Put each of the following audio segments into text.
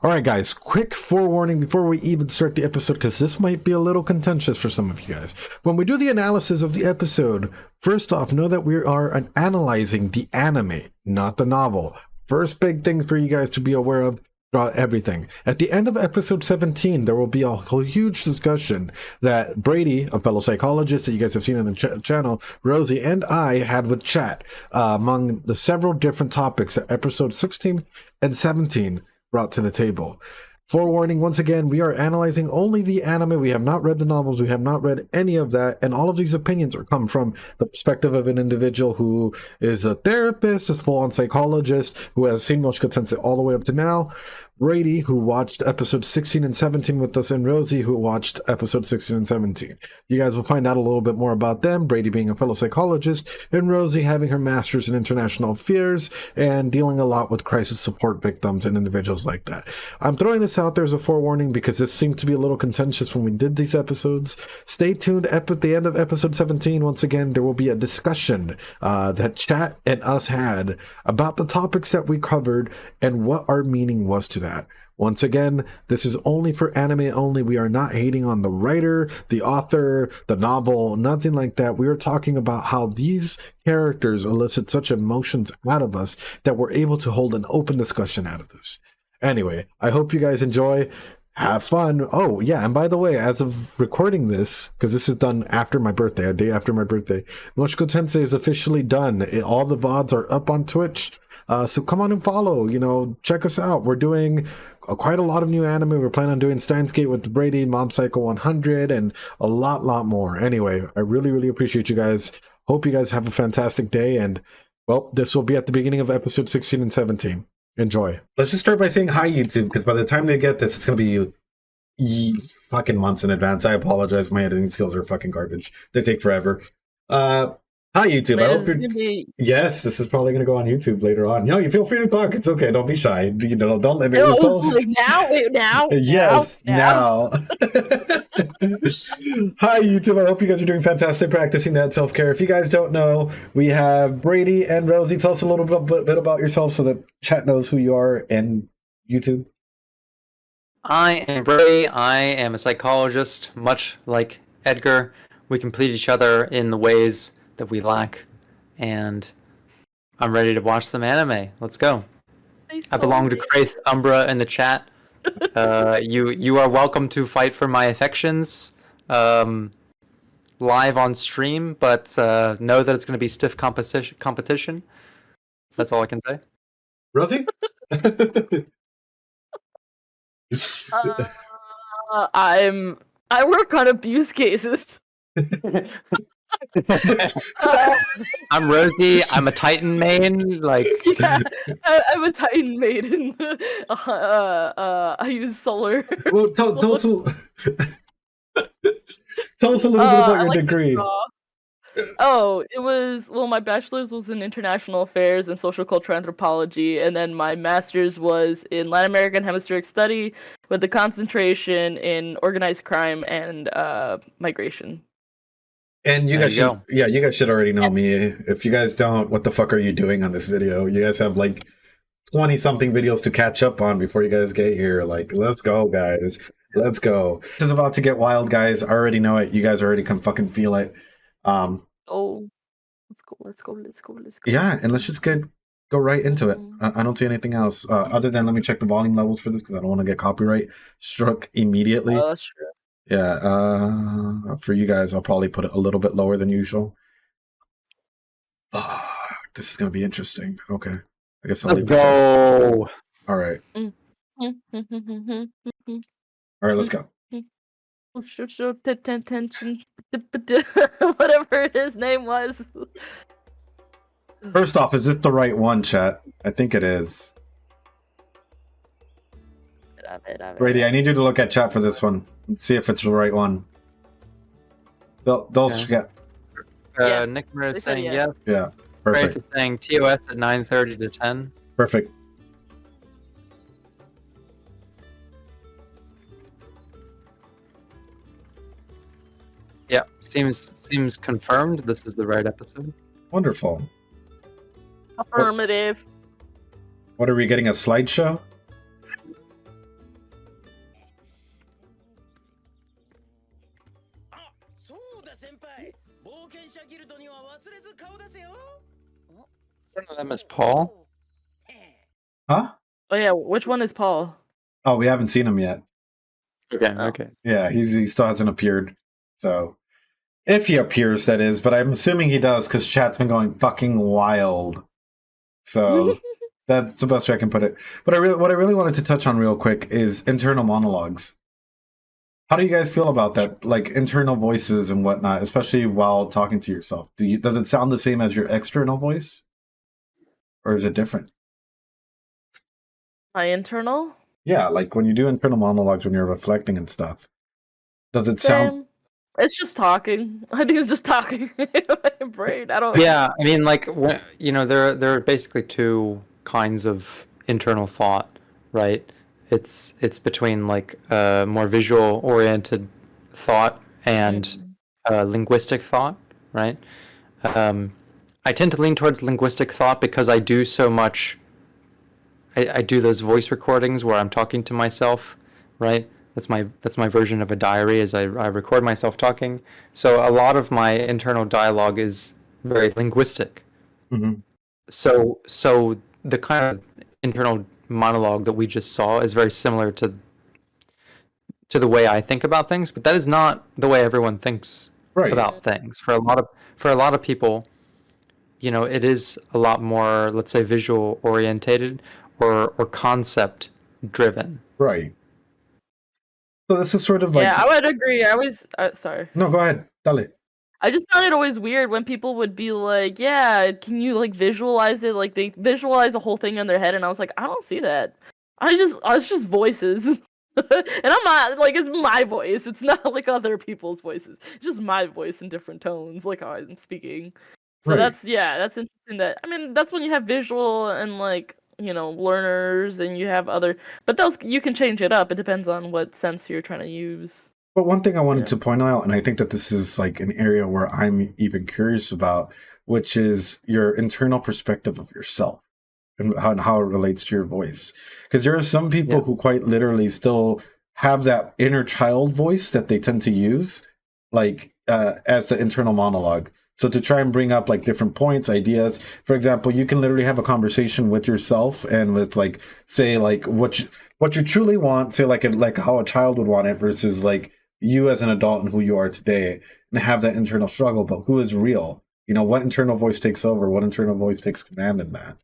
All right, guys, quick forewarning before we even start the episode, because this might be a little contentious for some of you guys. When we do the analysis of the episode, first off, know that we are analyzing the anime, not the novel. First big thing for you guys to be aware of throughout everything. At the end of episode 17, there will be a whole huge discussion that Brady, a fellow psychologist that you guys have seen on the channel, Rosie, and I had with chat among the several different topics that episode 16 and 17 brought to the table. Forewarning, once again, we are analyzing only the anime. We have not read the novels. We have not read any of that. And all of these opinions are come from the perspective of an individual who is a therapist, is full-on psychologist, who has seen Mushoku Tensei all the way up to now. Brady, who watched episode 16 and 17 with us, and Rosie, who watched episode 16 and 17. You guys will find out a little bit more about them, Brady being a fellow psychologist, and Rosie having her master's in international affairs and dealing a lot with crisis support victims and individuals like that. I'm throwing this out there as a forewarning because this seemed to be a little contentious when we did these episodes. Stay tuned at the end of episode 17. Once again, there will be a discussion that chat and us had about the topics that we covered and what our meaning was to that. Once again, this is only for anime only. We are not hating on the writer, the author, the novel, nothing like that. We are talking about how these characters elicit such emotions out of us that we're able to hold an open discussion out of this. Anyway, I hope you guys enjoy. Have fun. Oh, yeah, and by the way, as of recording this, because this is done after my birthday, a day after my birthday, Mushoku Tensei is officially done. All the VODs are up on Twitch. So come on and follow, check us out. We're doing quite a lot of new anime. We're planning on doing Steins Gate with Brady, Mob Psycho 100, and a lot more. Anyway, I really appreciate you guys. Hope you guys have a fantastic day. And, well, this will be at the beginning of episode 16 and 17. Enjoy. Let's just start by saying hi, YouTube, because by the time they get this, it's going to be fucking months in advance. I apologize. My editing skills are fucking garbage. They take forever. Hi, YouTube. Wait, I hope you're... Yes, this is probably going to go on YouTube later on. You feel free to talk. It's okay. Don't be shy. Don't limit yourself. Like now? Wait, now? Yes, now. Hi, YouTube. I hope you guys are doing fantastic practicing that self-care. If you guys don't know, we have Brady and Rosie. Tell us a little bit about yourself so that chat knows who you are and YouTube. I am Brady. I am a psychologist, much like Edgar. We complete each other in the ways that we lack, and I'm ready to watch some anime. Let's go. I belong to Kraith Umbra in the chat. You are welcome to fight for my affections live on stream, but know that it's going to be stiff competition. That's all I can say. Rosie? I work on abuse cases. I'm Rosie. I'm a Titan main. Yeah, I'm a Titan maiden. I use solar. Well, tell us a little bit about your degree. Oh, my bachelor's was in international affairs and social cultural anthropology, and then my master's was in Latin American hemispheric study with the concentration in organized crime and migration. And you guys should already know me. If you guys don't, what the fuck are you doing on this video? You guys have 20 something videos to catch up on before you guys get here. Let's go, guys. Let's go. This is about to get wild, guys. I already know it. You guys already can fucking feel it. Let's go. Yeah, and let's just go right into it. I don't see anything else. Other than let me check the volume levels for this because I don't want to get copyright struck immediately. Oh, that's true. Yeah, for you guys, I'll probably put it a little bit lower than usual. This is going to be interesting. Okay. I guess I'll leave it there. All right. All right, let's go. Whatever his name was. First off, is it the right one, chat? I think it is. Brady, I need you to look at chat for this one. Let's see if it's the right one. They'll get. Yes. Nickmer is saying yes. Yeah, perfect. Kraith is saying TOS at 9:30 to 10. Perfect. Yeah, seems confirmed. This is the right episode. Wonderful. Affirmative. What are we getting, a slideshow? One of them is Paul. Huh? Oh yeah, which one is Paul? Oh, we haven't seen him yet. Okay. Yeah, he still hasn't appeared. So, if he appears, that is. But I'm assuming he does because chat's been going fucking wild. So, that's the best way I can put it. But what I really wanted to touch on real quick is internal monologues. How do you guys feel about that? Like internal voices and whatnot, especially while talking to yourself. Does it sound the same as your external voice? Or is it different? My internal? Yeah, like when you do internal monologues when you're reflecting and stuff. Does it sound... Same. It's just talking. I think it's just talking in my brain. I don't. Yeah, I mean, like there are basically two kinds of internal thought, right? It's between like more visual oriented thought and linguistic thought, right? I tend to lean towards linguistic thought because I do so much. I do those voice recordings where I'm talking to myself, right? That's my version of a diary, as I record myself talking. So a lot of my internal dialogue is very linguistic. Mm-hmm. So the kind of internal monologue that we just saw is very similar to the way I think about things, but that is not the way everyone thinks about things. For a lot of people, it is a lot more, let's say, visual orientated or concept driven. Right. So this is sort of like... Yeah, I would agree. I always... sorry. No, go ahead. Dale. I just found it always weird when people would be like, yeah, can you like visualize it? Like they visualize the whole thing in their head, and I was like, I don't see that. It's just voices. And I'm not like, it's my voice. It's not like other people's voices. It's just my voice in different tones, like how I'm speaking. So that's interesting. That's when you have visual and like, learners, and you have other, but those you can change it up. It depends on what sense you're trying to use. But one thing I wanted to point out, and I think that this is like an area where I'm even curious about, which is your internal perspective of yourself and how it relates to your voice. Because there are some people who quite literally still have that inner child voice that they tend to use, like as the internal monologue. So to try and bring up like different points, ideas. For example, you can literally have a conversation with yourself and with like, say like what you truly want, say like how a child would want it versus like you as an adult and who you are today, and have that internal struggle. But who is real? What internal voice takes over? What internal voice takes command in that?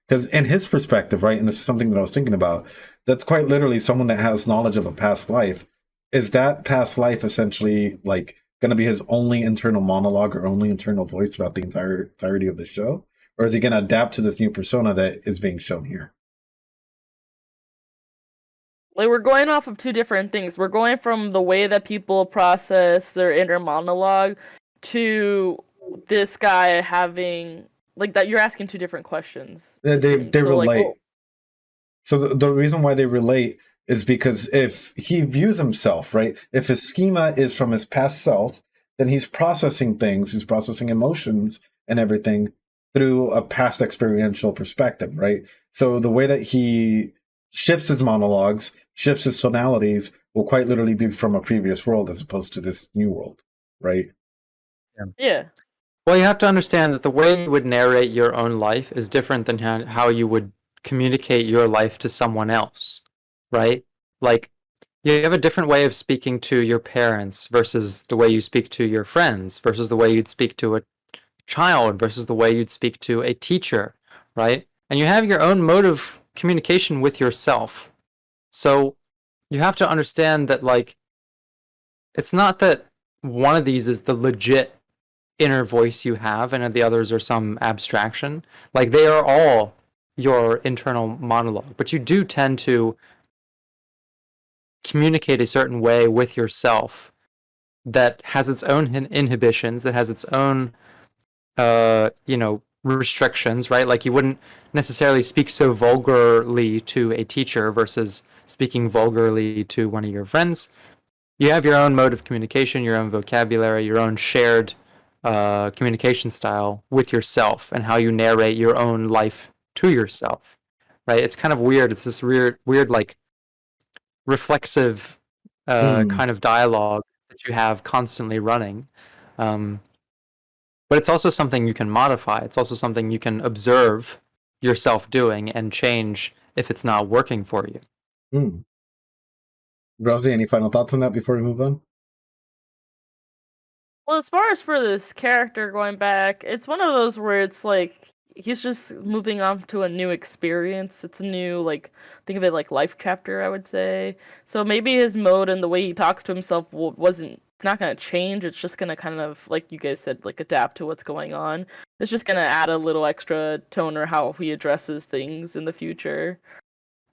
Because in his perspective, right, and this is something that I was thinking about, that's quite literally someone that has knowledge of a past life. Is that past life essentially like going to be his only internal monologue or only internal voice throughout the entirety of the show? Or is he going to adapt to this new persona that is being shown here? Like, we're going off of two different things. We're going from the way that people process their inner monologue to this guy having, like, that you're asking two different questions. They relate. So the reason why they relate is because if he views himself, right, if his schema is from his past self, then he's processing things, he's processing emotions and everything through a past experiential perspective, right? So the way that he shifts his monologues, shifts his tonalities, will quite literally be from a previous world as opposed to this new world, right? Yeah. Well, you have to understand that the way you would narrate your own life is different than how you would communicate your life to someone else, right? Like, you have a different way of speaking to your parents versus the way you speak to your friends versus the way you'd speak to a child versus the way you'd speak to a teacher, right? And you have your own mode of communication with yourself. So you have to understand that, like, it's not that one of these is the legit inner voice you have and the others are some abstraction. Like, they are all your internal monologue, but you do tend to communicate a certain way with yourself that has its own inhibitions, that has its own restrictions, right? Like, you wouldn't necessarily speak so vulgarly to a teacher versus speaking vulgarly to one of your friends. You have your own mode of communication, your own vocabulary, your own shared communication style with yourself, and how you narrate your own life to yourself, right? It's kind of weird. It's this weird like reflexive kind of dialogue that you have constantly running. But it's also something you can modify. It's also something you can observe yourself doing and change if it's not working for you. Rosie, any final thoughts on that before we move on? Well, as far as for this character going back, it's one of those where it's like he's just moving on to a new experience. It's a new, like, think of it like life chapter, I would say. So maybe his mode and the way he talks to himself it's not going to change. It's just going to kind of, like you guys said, like adapt to what's going on. It's just going to add a little extra tone or how he addresses things in the future.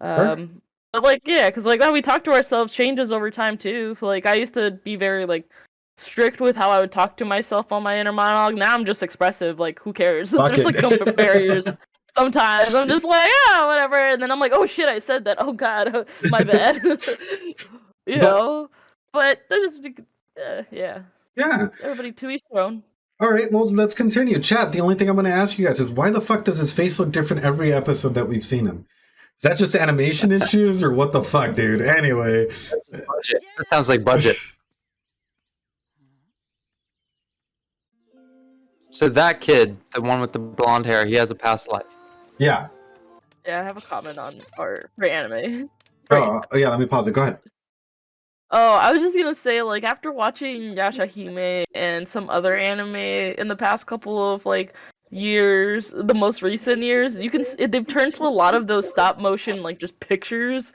Sure. But like, yeah, because like how we talk to ourselves changes over time too. Like I used to be very like strict with how I would talk to myself on my inner monologue. Now I'm just expressive. Like, who cares? Fuck There's it. like no barriers. Sometimes I'm just like, yeah, whatever, and then I'm like, oh shit, I said that. Oh god, my bad. You know, but there's just yeah. Everybody to each their own. All right, well, let's continue. Chat, the only thing I'm going to ask you guys is why the fuck does his face look different every episode that we've seen him? Is that just animation issues or what the fuck, dude? Anyway. Budget. That sounds like budget. So that kid, the one with the blonde hair, he has a past life. Yeah. Yeah, I have a comment on our anime. Oh, yeah, let me pause it. Go ahead. Oh, I was just gonna say, like, after watching Yashahime and some other anime in the past couple of, like, years, the most recent years, they've turned to a lot of those stop motion, like, just pictures,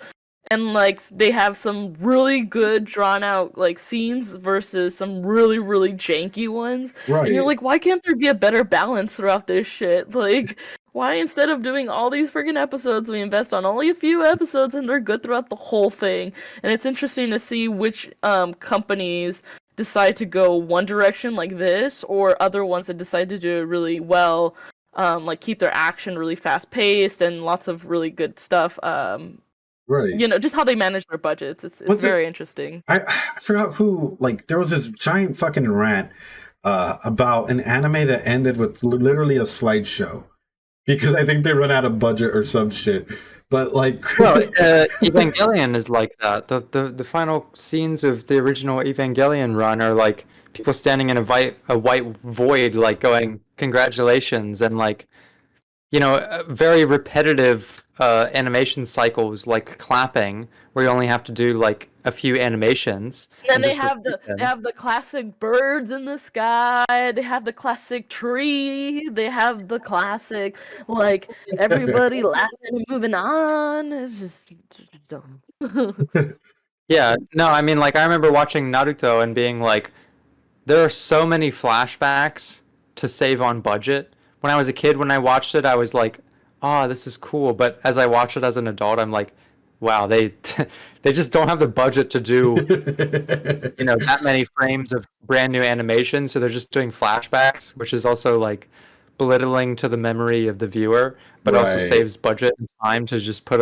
and, like, they have some really good drawn out, like, scenes versus some really, really janky ones. Right. And you're like, why can't there be a better balance throughout this shit? Like, why instead of doing all these freaking episodes, we invest on only a few episodes and they're good throughout the whole thing? And it's interesting to see which companies decide to go one direction like this, or other ones that decide to do it really well, like keep their action really fast paced and lots of really good stuff. Right. You know, just how they manage their budgets. It's very interesting. I forgot who, like, there was this giant fucking rant about an anime that ended with literally a slideshow. Because I think they run out of budget or some shit. But like, well, Evangelion is like that. The final scenes of the original Evangelion run are like people standing in a white void, like going "Congratulations," and like, you know, very repetitive animation cycles, like clapping, where you only have to do like a few animations. And then they have the classic birds in the sky. They have the classic tree. They have the classic, like, everybody laughing and moving on. It's just dumb. Yeah, no, I mean, like, I remember watching Naruto and being like, there are so many flashbacks to save on budget. When I was a kid, when I watched it, I was like, oh, this is cool. But as I watch it as an adult, I'm like, wow, they just don't have the budget to do, you know, that many frames of brand new animation. So they're just doing flashbacks, which is also like belittling to the memory of the viewer, but also saves budget and time to just put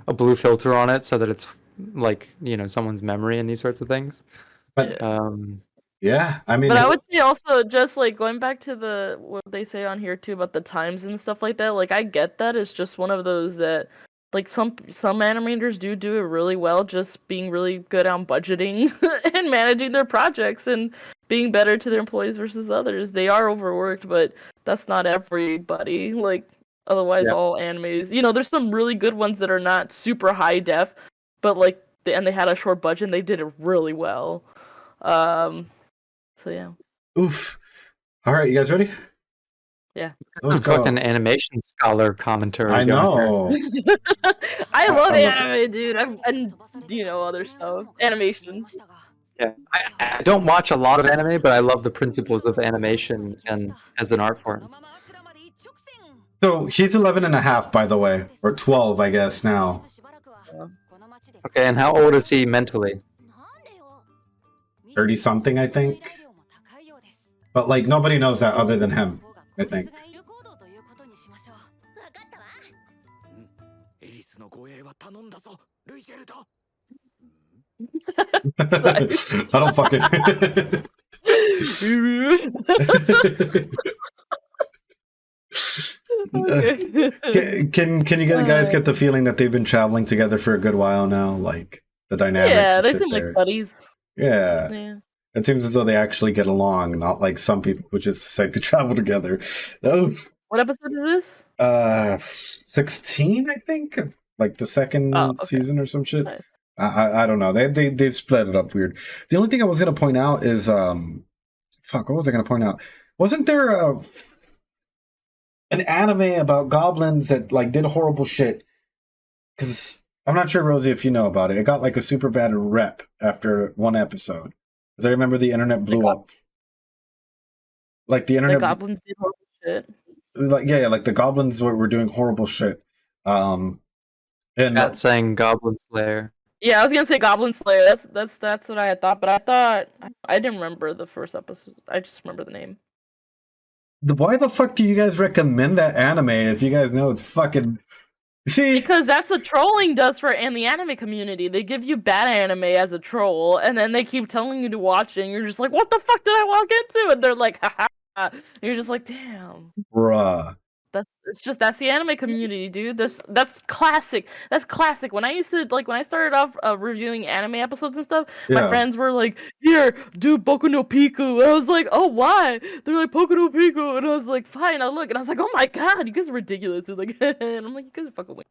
a blue filter on it so that it's like, you know, someone's memory and these sorts of things. But yeah, I mean, but I would say also, just like going back to what they say on here too about the times and stuff like that. Like, I get that. It's just one of those that, like, some animators do it really well, just being really good on budgeting and managing their projects and being better to their employees versus others. They are overworked, but that's not everybody. Like, otherwise, all animes, you know, there's some really good ones that are not super high def, but like, and they had a short budget and they did it really well. So yeah. Oof. All right, you guys ready? Yeah. Let's fucking animation scholar commentary. I know. I love anime, dude. And you know, other stuff. Animation. Yeah, I don't watch a lot of anime, but I love the principles of animation and as an art form. So he's 11 and a half, by the way, or 12, I guess now. Okay, and how old is he mentally? 30 something, I think. But like, nobody knows that other than him, I think. I don't fucking. Can you guys get the feeling that they've been traveling together for a good while now? Like the dynamic. Yeah, they seem like buddies. Yeah. It seems as though they actually get along, not like some people who just decide to travel together. Oh, What episode is this? 16, I think, like the Oh, second okay. season or some shit. Nice. I don't know. They've split it up weird. The only thing I was gonna point out is fuck. What was I gonna point out? Wasn't there an anime about goblins that like did horrible shit? Because I'm not sure, Rosie, if you know about it. It got like a super bad rep after one episode. Because I remember the internet blew up. Like the The internet, goblins did horrible shit. like yeah, like the goblins were doing horrible shit. And Not saying Goblin Slayer. Yeah, I was gonna say Goblin Slayer. That's what I had thought, but I didn't remember the first episode. I just remember the name. why the fuck do you guys recommend that anime if you guys know it's fucking? See, Because that's what trolling does for in the anime community. They give you bad anime as a troll, and then they keep telling you to watch it, and you're just like, what the fuck did I walk into? And they're like, haha. And you're just like, damn. bruh. That's the anime community, dude. That's classic. That's classic. When I started off reviewing anime episodes and stuff, my Yeah. friends were like, "Here, do Boku no Pico." And I was like, "Oh, why?" They're like, "Boku no Pico," and I was like, "Fine, I'll look." And I was like, "Oh my god, you guys are ridiculous." They're like, and I'm like, "You guys are fucking weird."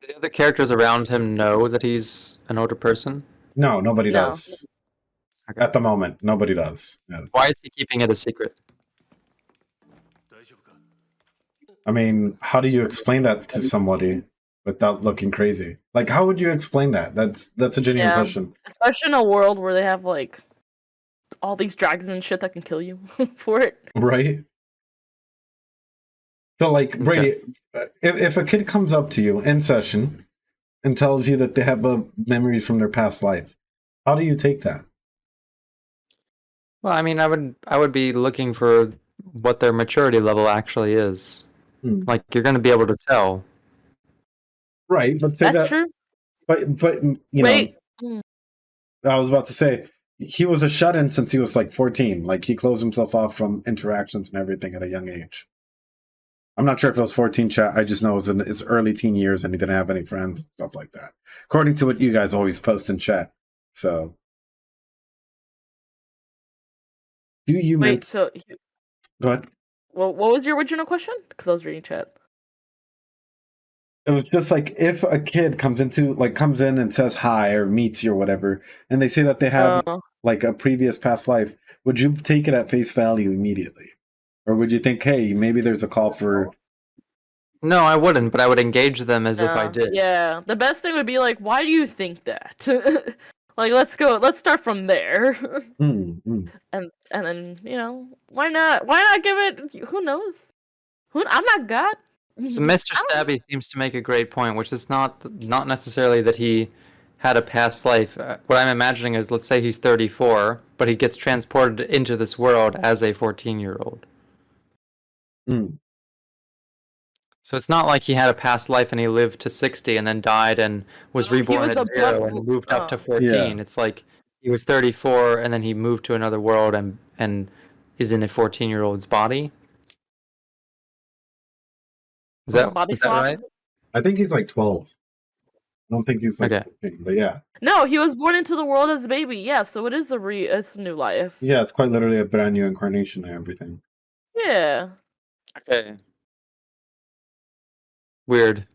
The other characters around him know that he's an older person. No, nobody No. does. At the moment, nobody does. Yeah. Why is he keeping it a secret? I mean, how do you explain that to somebody without looking crazy? Like, how would you explain that? That's a genuine Yeah. question, Especially in a world where they have like all these dragons and shit that can kill you for it. right? So, like, Brady, if a kid comes up to you in session and tells you that they have memories from their past life, how do you take that? Well, I mean, I would be looking for what their maturity level actually is. Like, you're going to be able to tell. Right, but say That's that. true. But you Wait. know, I was about to say he was a shut-in since he was like 14. Like he closed himself off from interactions and everything at a young age. I'm not sure if it was 14 chat. I just know it was in his early teen years and he didn't have any friends and stuff like that. According to what you guys always post in chat. So, do you Wait, so go ahead? well, what was your original question? Because I was reading chat. It was just like if a kid comes in and says hi or meets you or whatever, and they say that they have like a previous past life, would you take it at face value immediately? Or would you think, hey, maybe there's a call for... No, I wouldn't, but I would engage them as if I did. Yeah, the best thing would be like, why do you think that? Like, let's start from there. And then, you know, why not give it, who knows? I'm not God. So Mr. Stabby seems to make a great point, which is not necessarily that he had a past life. What I'm imagining is, let's say he's 34, but he gets transported into this world as a 14-year-old. So it's not like he had a past life and he lived to 60 and then died and was reborn at 0 and moved up to 14. Yeah. It's like he was 34 and then he moved to another world and is in a 14-year-old's body. Is that right? I think he's like 12. I don't think he's like 14, but yeah. No, he was born into the world as a baby. Yeah, so it is it's a new life. Yeah, it's quite literally a brand new incarnation and everything. Yeah. Okay. Weird.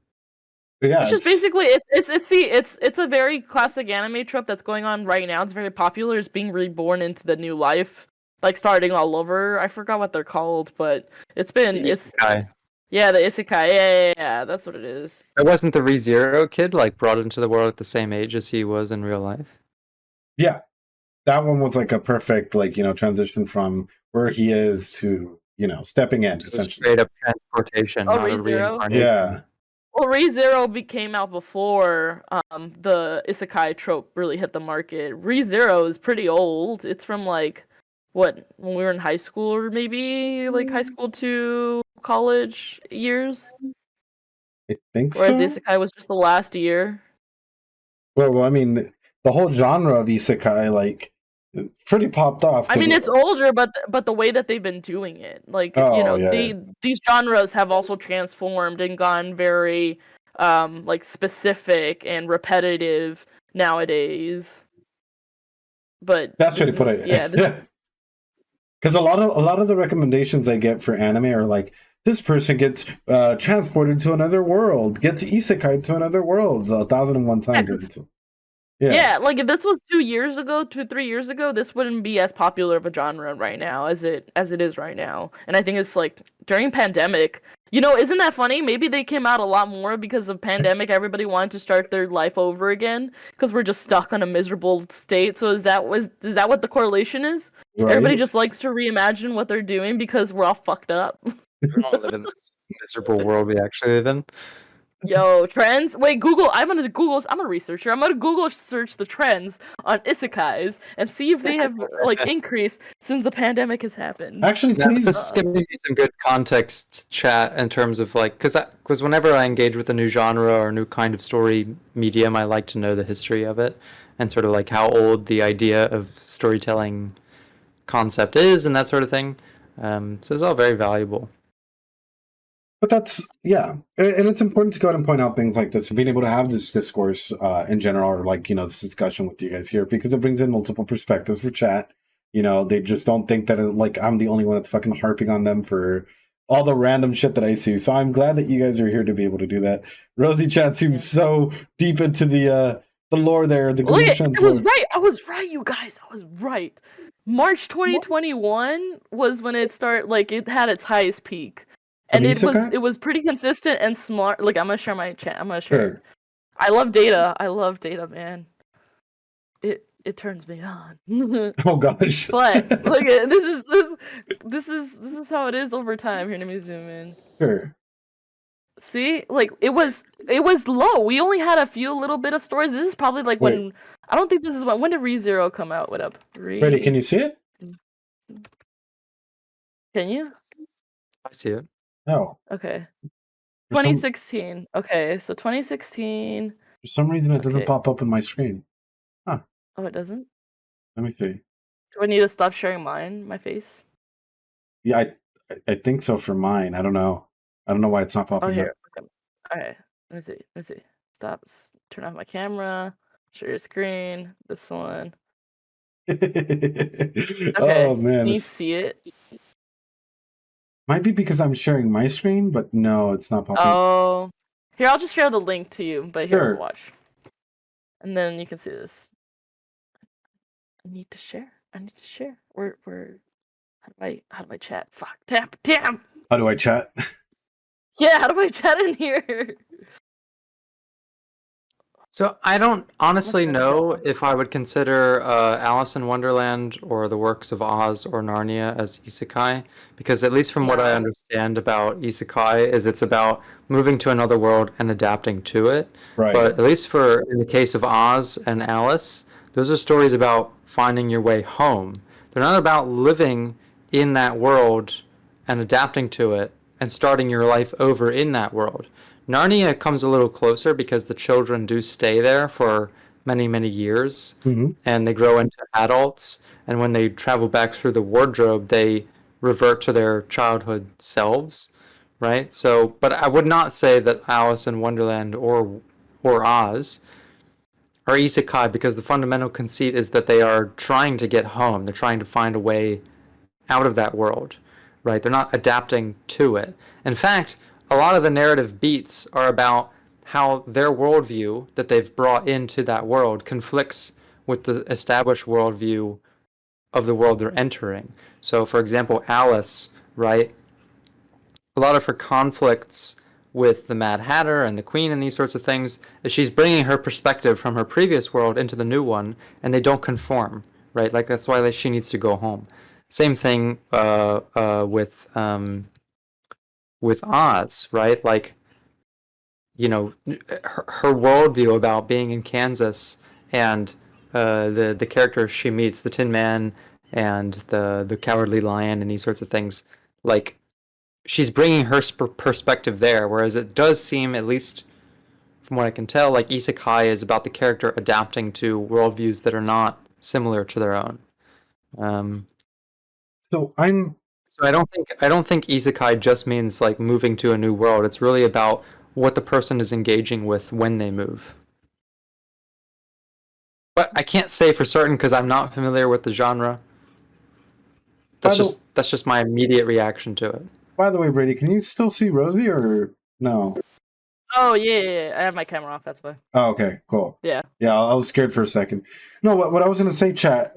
Yeah, it's just basically it's a very classic anime trope that's going on right now. It's very popular. It's being reborn into the new life, like starting all over. I forgot what they're called, but it's Isekai. Yeah, the isekai. Yeah, that's what it is. It wasn't the ReZero kid like brought into the world at the same age as he was in real life. Yeah, that one was like a perfect transition from where he is to stepping in. Essentially, straight up transportation. Oh, ReZero. Yeah. Well, ReZero came out before the isekai trope really hit the market. ReZero is pretty old. It's from like when we were in high school, or maybe like high school to college years. I think Whereas so. isekai was just the last year. Well, I mean, the whole genre of isekai pretty popped off. I mean, it's older, but the way that they've been doing it, these genres have also transformed and gone very specific and repetitive nowadays. But That's this really put is, it. yeah, this Because a lot of the recommendations I get for anime are like, this person gets transported to another world, gets isekai to another world 1,001 times. yeah, like if this was 3 years ago, this wouldn't be as popular of a genre right now as it is right now. And I think it's like during pandemic, isn't that funny? Maybe they came out a lot more because of pandemic. Everybody wanted to start their life over again because we're just stuck on a miserable state. So is that what the correlation is? Right? Everybody just likes to reimagine what they're doing because we're all fucked up. We all live in this miserable world we actually live in. Yo, trends. Wait, Google. I'm a researcher. I'm gonna Google search the trends on isekais and see if they have like increased since the pandemic has happened. Actually, Now, please. this is giving me some good context, chat, in terms of like, because whenever I engage with a new genre or a new kind of story medium, I like to know the history of it and sort of like how old the idea of storytelling concept is and that sort of thing. So it's all very valuable. But that's, yeah. And it's important to go out and point out things like this, being able to have this discourse in general, or like, this discussion with you guys here, because it brings in multiple perspectives for chat. They just don't think that like I'm the only one that's fucking harping on them for all the random shit that I see. So I'm glad that you guys are here to be able to do that. Rosie chat seems so deep into the lore there. The Look, Google I was right. I was right, you guys. I was right. March 2021 was when it started. Like it had its highest peak. And it was pretty consistent and smart. Like I'm gonna share my chat. I'm gonna share. Sure. I love data. I love data, man. It turns me on. Oh gosh. But look at this is how it is over time. Here, let me zoom in. Sure. See, like it was low. We only had a few little bit of stories. This is probably like when I don't think this is when did ReZero come out? What up? Ready? Can you see it? Can you? I see it. No. Okay. 2016. Okay, so 2016. For some reason, it doesn't pop up on my screen. Huh. Oh, it doesn't? Let me see. Do I need to stop sharing my face? Yeah, I think so for mine. I don't know. I don't know why it's not popping Oh, here. up. Okay. Alright. Let me see. Stop. Turn off my camera. Share your screen. This one. Okay. Oh, man. Can you see it? Might be because I'm sharing my screen, but no, it's not popping. Oh. Here, I'll just share the link to you, but here, Sure. watch. And then you can see this. I need to share. Where how do I chat? Fuck. Damn. How do I chat? Yeah, how do I chat in here? So I don't honestly know if I would consider Alice in Wonderland or the works of Oz or Narnia as isekai, because at least from what I understand about isekai is it's about moving to another world and adapting to it. Right. But at least in the case of Oz and Alice, those are stories about finding your way home. They're not about living in that world and adapting to it and starting your life over in that world. Narnia comes a little closer because the children do stay there for many, many years, and they grow into adults. And when they travel back through the wardrobe, they revert to their childhood selves, right? So, but I would not say that Alice in Wonderland or Oz are isekai, because the fundamental conceit is that they are trying to get home. They're trying to find a way out of that world, right? They're not adapting to it. In fact, a lot of the narrative beats are about how their worldview that they've brought into that world conflicts with the established worldview of the world they're entering. So, for example, Alice, right? A lot of her conflicts with the Mad Hatter and the Queen and these sorts of things is she's bringing her perspective from her previous world into the new one, and they don't conform, right? Like that's why she needs to go home. Same thing with Oz, right? Like, her worldview about being in Kansas and the characters she meets, the Tin Man and the Cowardly Lion and these sorts of things, like she's bringing her perspective there. Whereas it does seem, at least from what I can tell, like isekai is about the character adapting to worldviews that are not similar to their own. So I don't think isekai just means like moving to a new world. It's really about what the person is engaging with when they move. But I can't say for certain because I'm not familiar with the genre. That's just my immediate reaction to it. By the way, Brady, can you still see Rosie or no? Oh yeah. I have my camera off. That's why. Oh, okay, cool. Yeah. Yeah, I was scared for a second. No, what I was going to say, chat,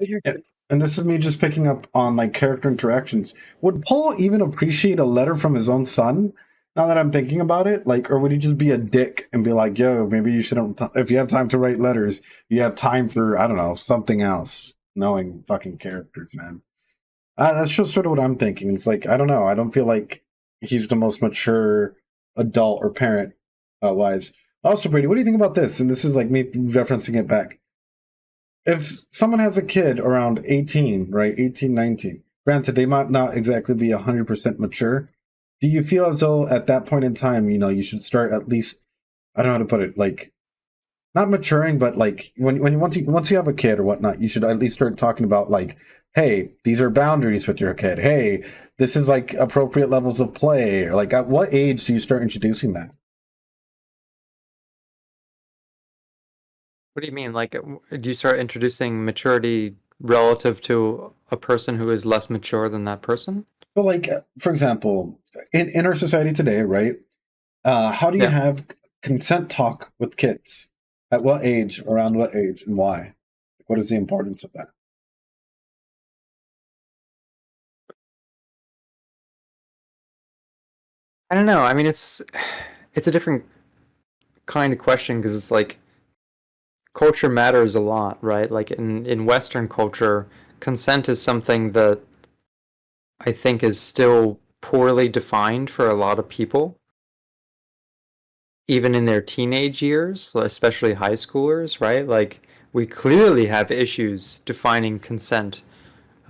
and this is me just picking up on like character interactions. Would Paul even appreciate a letter from his own son? Now that I'm thinking about it, like, or would he just be a dick and be like, "Yo, maybe you shouldn't. If you have time to write letters, you have time for I don't know something else." Knowing fucking characters, man. That's just sort of what I'm thinking. It's like I don't know. I don't feel like he's the most mature adult or parent wise. Also, Brady, what do you think about this? And this is like me referencing it back. If someone has a kid around 18, right, 18, 19, granted, they might not exactly be 100% mature. Do you feel as though at that point in time, you should start at least, I don't know how to put it, like, not maturing, but like once you have a kid or whatnot, you should at least start talking about like, hey, these are boundaries with your kid. Hey, this is like appropriate levels of play. Or like, at what age do you start introducing that? What do you mean? Like, do you start introducing maturity relative to a person who is less mature than that person? But like, for example, in our society today, right? How do you have consent talk with kids? At what age? Around what age? And why? What is the importance of that? I don't know. I mean, it's a different kind of question because it's like culture matters a lot, right? Like in Western culture, consent is something that I think is still poorly defined for a lot of people, even in their teenage years, especially high schoolers, right? Like we clearly have issues defining consent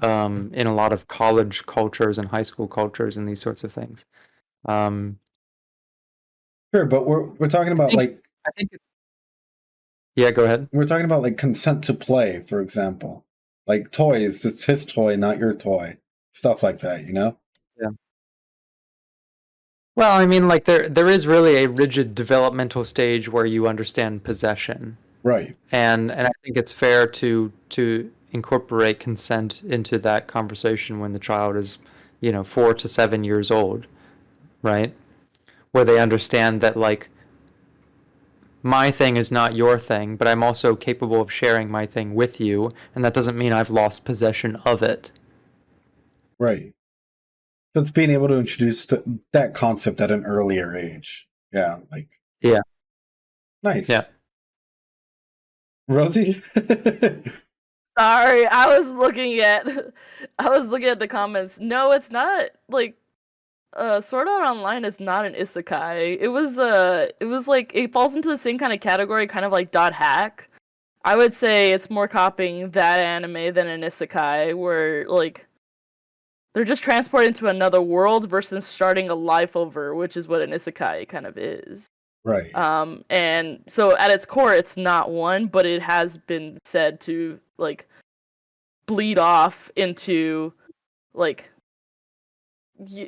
in a lot of college cultures and high school cultures and these sorts of things. Sure, but we're talking about I think yeah, go ahead. we're talking about like consent to play, for example. Like toys, it's his toy, not your toy. Stuff like that, you know? Yeah. Well, I mean, like there is really a rigid developmental stage where you understand possession. Right. And I think it's fair to incorporate consent into that conversation when the child is, 4 to 7 years old, right? Where they understand that like my thing is not your thing, but I'm also capable of sharing my thing with you, and that doesn't mean I've lost possession of it. Right. So it's being able to introduce that concept at an earlier age. Yeah, like Yeah. nice. Yeah. Rosie? Sorry, I was looking at the comments. No, it's not like Sword Art Online is not an isekai. It was like it falls into the same kind of category, kind of like Dot Hack. I would say it's more copying that anime than an isekai, where like they're just transported into another world versus starting a life over, which is what an isekai kind of is. Right. And so at its core, it's not one, but it has been said to like bleed off into like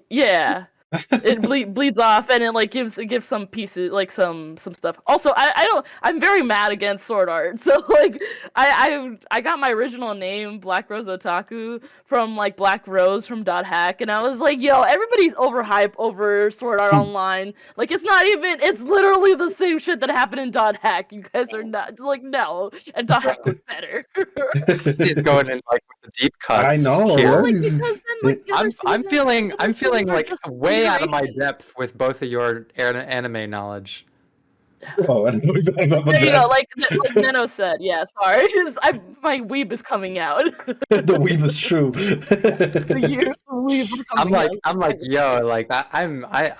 yeah. It bleeds off and it like gives some pieces like some stuff. Also, I'm very mad against Sword Art. So like I got my original name Black Rose Otaku from like Black Rose from Dot Hack, and I was like, yo, everybody's overhyped over Sword Art Online. Like it's literally the same shit that happened in Dot Hack. You guys are not like no, and Dot Hack was better. He's going in like with the deep cuts. I know. Here. Like, because then, like, the other I'm feeling seasons are like just way out of my reiteration. depth with both of your anime knowledge. Oh, I don't know if that's up There you go, like Neno said. Yeah, sorry, my weeb is coming out. the weave is true. The weeb is coming out. I'm like, yo, like I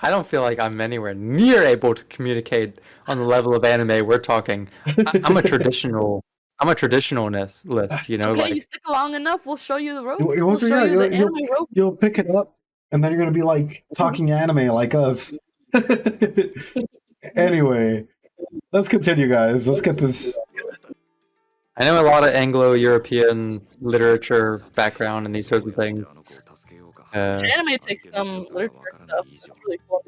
don't feel like I'm anywhere near able to communicate on the level of anime we're talking. I'm a traditionalist, you know, Okay, like you stick long enough, we'll show you the rope. We'll We'll show you the anime rope. you'll pick it up, and then you're gonna be like talking anime like us. Anyway, let's continue, guys. Let's get this. I know a lot of Anglo-European literature background and these sorts of things. Anime takes some literature stuff. It's really cool.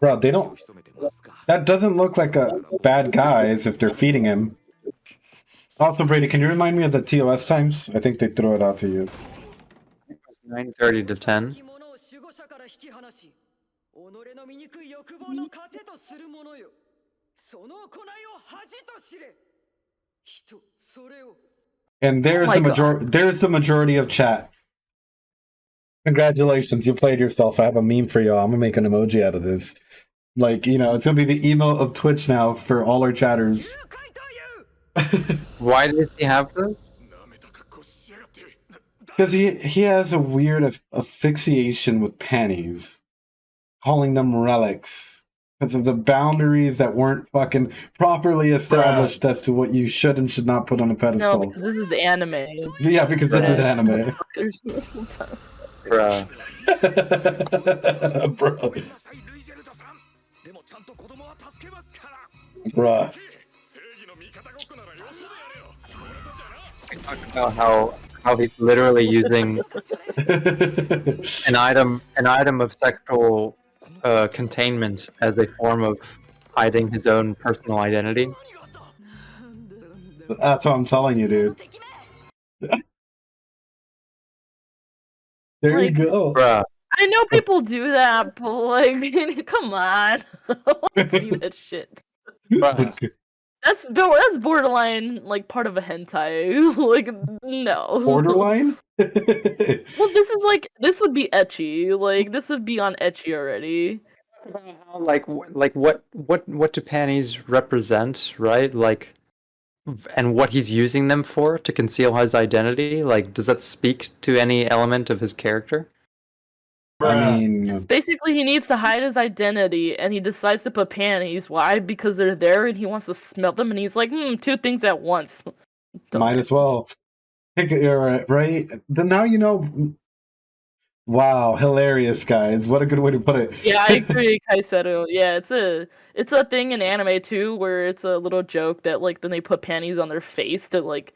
Bro, they don't. That doesn't look like a bad guys if they're feeding him. Also, Brady, can you remind me of the TOS times? I think they throw it out to you. 9:30 to 10. And there's the majority. There's the majority of chat. Congratulations, you played yourself. I have a meme for y'all. I'm gonna make an emoji out of this. Like, you know, it's gonna be the emote of Twitch now for all our chatters. Why does he have this? Because he has a weird asphyxiation with panties, calling them relics because of the boundaries that weren't fucking properly established as to what you should and should not put on a pedestal. No, because this is anime. Yeah, because it's an anime. Bruh. Bruh. Talk about how he's literally using an item of sexual containment as a form of hiding his own personal identity. That's what I'm telling you, dude. There you go. Bruh. I know people do that, but like, come on. I want to see that shit. Bruh. That's borderline, like, part of a hentai. Like, no. Borderline? Well, this would be ecchi. Like, this would be on ecchi already. Like what do panties represent, right? Like, and what he's using them for to conceal his identity. Like, does that speak to any element of his character? I mean, It's basically, he needs to hide his identity, and he decides to put panties. Why? Because they're there, and he wants to smell them, and he's like, two things at once. might as well. Right? Then now you know. Wow, hilarious, guys! What a good way to put it. Yeah, I agree, Kaiseru. Yeah, it's a thing in anime too, where it's a little joke that like then they put panties on their face to like,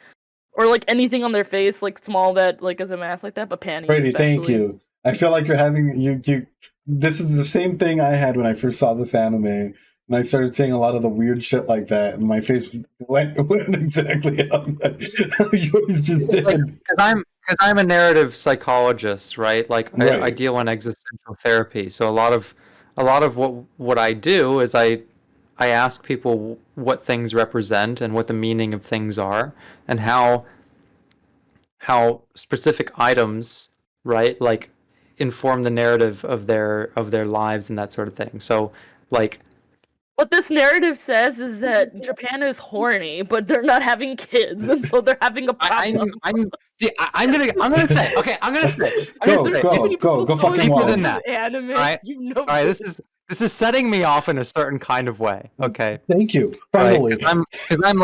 or like anything on their face, like small that like as a mask like that, but panties. Brady, especially. thank you. I feel like you're having you. This is the same thing I had when I first saw this anime, and I started seeing a lot of the weird shit like that, and my face went exactly how yours just did. Because I'm a narrative psychologist, right? Like Right. I deal in existential therapy, so a lot of what I do is I ask people what things represent and what the meaning of things are, and how specific items, right, like inform the narrative of their lives and that sort of thing. So like What this narrative says is that Japan is horny, but they're not having kids, and so they're having a problem. I'm gonna say Go fucking deeper wild. than that. Anime, Alright. you know. All right, this is setting me off in a certain kind of way. Okay, Thank you. right? Finally. Because I'm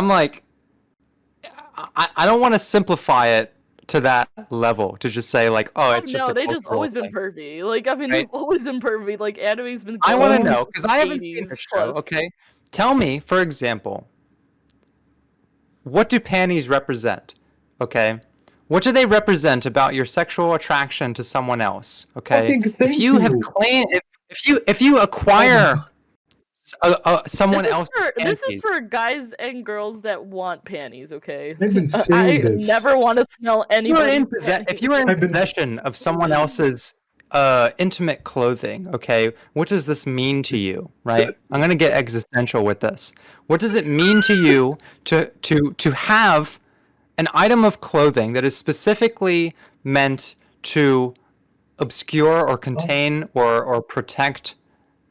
like I don't want to simplify it to that level to just say like, oh, it's just no, a they just cultural always been thing. pervy. Like, I mean, Right? they've always been pervy. Like, anime's been. I want to going know because I haven't seen 80s the show. plus. Okay, tell me, for example, what do panties represent? Okay, what do they represent about your sexual attraction to someone else? Okay, Thank you have you. claimed if you acquire someone else This is for guys and girls that want panties. Okay, I've been I saying this. never want to smell if you are anybody. in possession of someone else's intimate clothing, okay, what does this mean to you, right? I'm gonna get existential with this. What does it mean to you to have an item of clothing that is specifically meant to obscure or contain or protect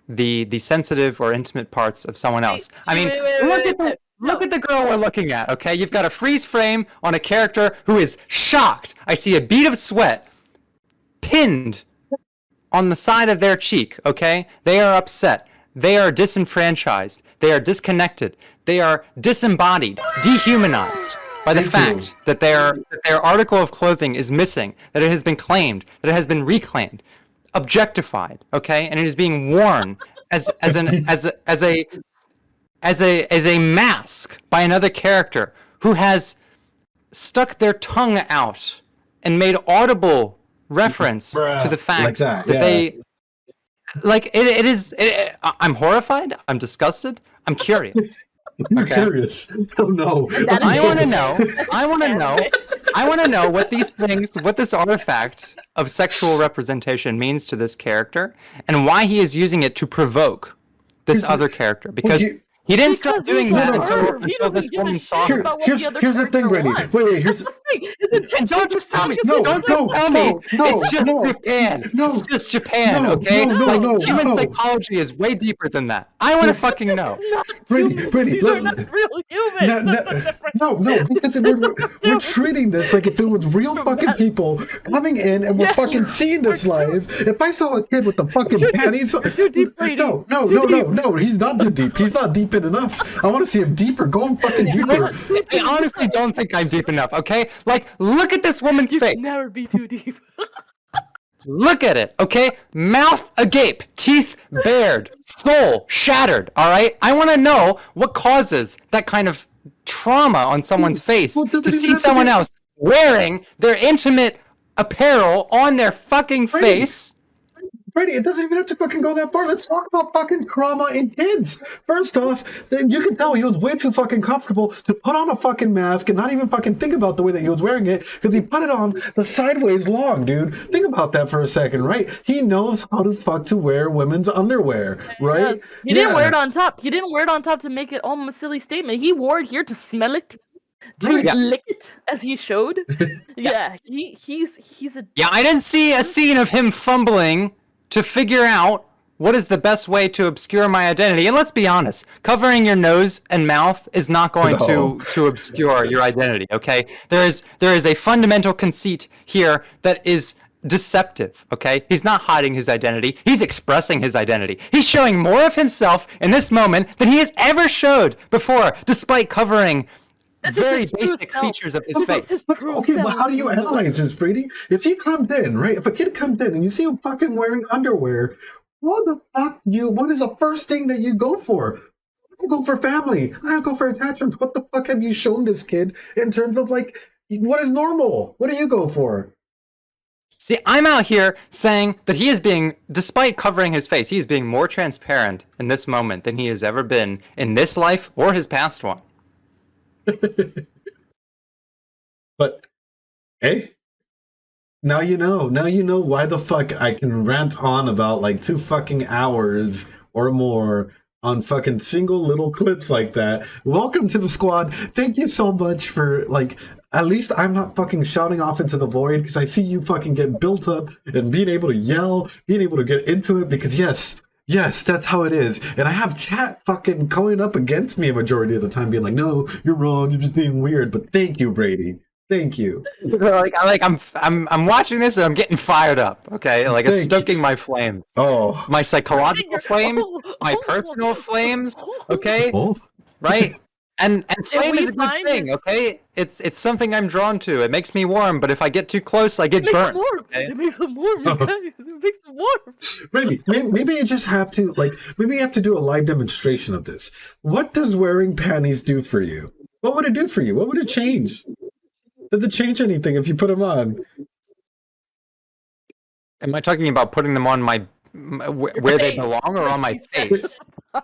the sensitive or intimate parts of someone else? I mean, look at the girl we're looking at, okay? You've got a freeze frame on a character who is shocked. I see a bead of sweat pinned on the side of their cheek, okay? They are upset. They are disenfranchised. They are disconnected. They are disembodied, dehumanized by the fact that their article of clothing is missing, that it has been claimed, that it has been reclaimed, objectified, okay? And it is being worn as a mask by another character who has stuck their tongue out and made audible reference to the fact Like that, that yeah. like it is. I'm horrified. I'm disgusted. I'm curious. You're Okay. curious. Oh no. That is I it. want to know. I want to know. I want to know what these things, what this artifact of sexual representation means to this character, and why he is using it to provoke this other character. Because he didn't start doing he's that a until perv. He doesn't this give a woman shit saw him. about what the other Here's the thing, character Brady. wants. Wait, here's And don't just tell me. No, don't just no, tell me. no, It's just no, Japan. no, It's just Japan. no, Okay. no, Like no, human no. psychology is way deeper than that. I want to fucking know. Not Brady, humans. Brady, These are not real humans. no, because we're treating this like if it was real fucking people coming in and we're Yeah. fucking seeing this live. If I saw a kid with the fucking panties, too deep, Brady. no, he's not too deep. He's not deep in enough. I want to see him deeper. Go on fucking deeper. I honestly don't think I'm deep enough. Okay. Like, look at this woman's face. Never be too deep. Look at it, okay? Mouth agape, teeth bared, soul shattered, all right? I want to know what causes that kind of trauma on someone's face Well, doesn't to even see have to someone be- else wearing their intimate apparel on their fucking face. Brady, it doesn't even have to fucking go that far. Let's talk about fucking trauma in kids. First off, you can tell he was way too fucking comfortable to put on a fucking mask and not even fucking think about the way that he was wearing it because he put it on the sideways long, dude. Think about that for a second, right? He knows how to fuck to wear women's underwear, right? Yes. He didn't wear it on top. He didn't wear it on top to make it almost a silly statement. He wore it here to smell it, to Yeah. lick it, as he showed. Yeah, he's a Yeah, I didn't see a scene of him fumbling to figure out what is the best way to obscure my identity. And let's be honest, covering your nose and mouth is not going to obscure your identity, okay? There is a fundamental conceit here that is deceptive, okay? He's not hiding his identity. He's expressing his identity. He's showing more of himself in this moment than he has ever showed before, despite covering This is very his true basic self. features of his This is face. his But, true okay, but self. how do you analyze this, Brady? If he comes in, right? If a kid comes in and you see him fucking wearing underwear, what is the first thing that you go for? I go for family. I go for attachments. What the fuck have you shown this kid in terms of like, what is normal? What do you go for? See, I'm out here saying that he is being, despite covering his face, he is being more transparent in this moment than he has ever been in this life or his past one. But, hey, now you know. Now you know why the fuck I can rant on about like 2 fucking hours or more on fucking single little clips like that. Welcome to the squad. Thank you so much for like. At least I'm not fucking shouting off into the void because I see you fucking get built up and being able to yell, being able to get into it because yes, that's how it is. And I have chat fucking going up against me a majority of the time being like, no, you're wrong, you're just being weird. But thank you, Brady. Thank you. I'm watching this and I'm getting fired up. Okay, like it's stoking my flames, Oh. my psychological flames, my personal flames. Okay, Oh. right? And flame we is a good find thing. this- Okay, it's something I'm drawn to. It makes me warm, but if I get too close, I get It makes burnt. them warm. Okay? It makes them warm, you guys. It makes them warm. Brady, maybe you just have to maybe you have to do a live demonstration of this. What does wearing panties do for you? What would it do for you? What would it change? Does it change anything if you put them on? Am I talking about putting them on my where they face. belong or on my face?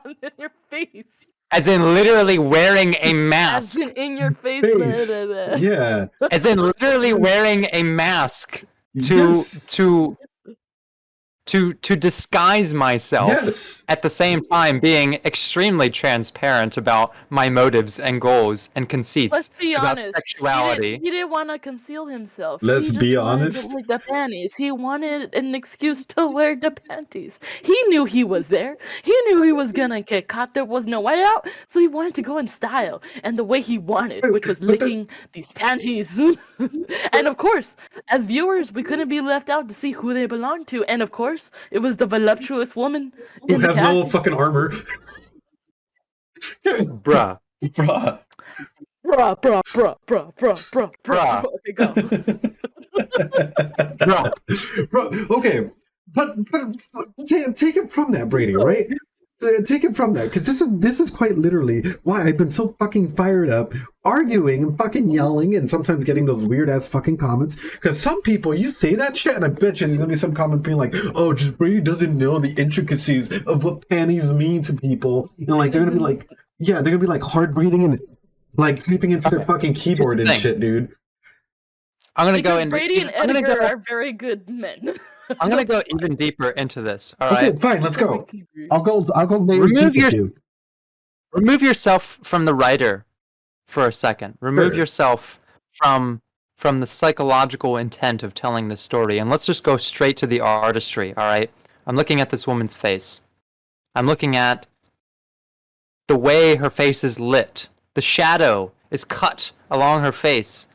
In your face. As in literally wearing a As mask. in your face. Face. Blah, blah, blah. Yeah. As in literally wearing a mask to Yes. to disguise myself. Yes. At the same time being extremely transparent about my motives and goals and conceits Let's be about honest. sexuality. He didn't want to conceal himself. Let's He just be wanted honest. To like the panties. He wanted an excuse to wear the panties. He knew he was there. He knew he was gonna get caught. There was no way out. So he wanted to go in style and the way he wanted, which was But the- licking these panties. And of course, as viewers, we couldn't be left out to see who they belonged to. And of course, it was the voluptuous woman Who in the has no cast. fucking armor? Bruh. Bruh. Bruh. Bruh. Okay, go. Bruh. Bro, okay, but take it from that, Brady, right? Take it from that, because this is quite literally why I've been so fucking fired up, arguing and fucking yelling, and sometimes getting those weird ass fucking comments. Because some people, you say that shit, and I bet you there's gonna be some comments being like, "Oh, just Brady doesn't know the intricacies of what panties mean to people." You know, like they're gonna be like, yeah, they're gonna be like hard breathing and like typing into their fucking keyboard and shit, dude. I'm gonna go in. Brady and Edgar are very good men. I'm gonna go even deeper into this. All Okay, right. fine, let's go. I'll go. Remove yourself from the writer for a second. Remove yourself from the psychological intent of telling the story, and let's just go straight to the artistry. All right. I'm looking at this woman's face. I'm looking at the way her face is lit. The shadow is cut along her face,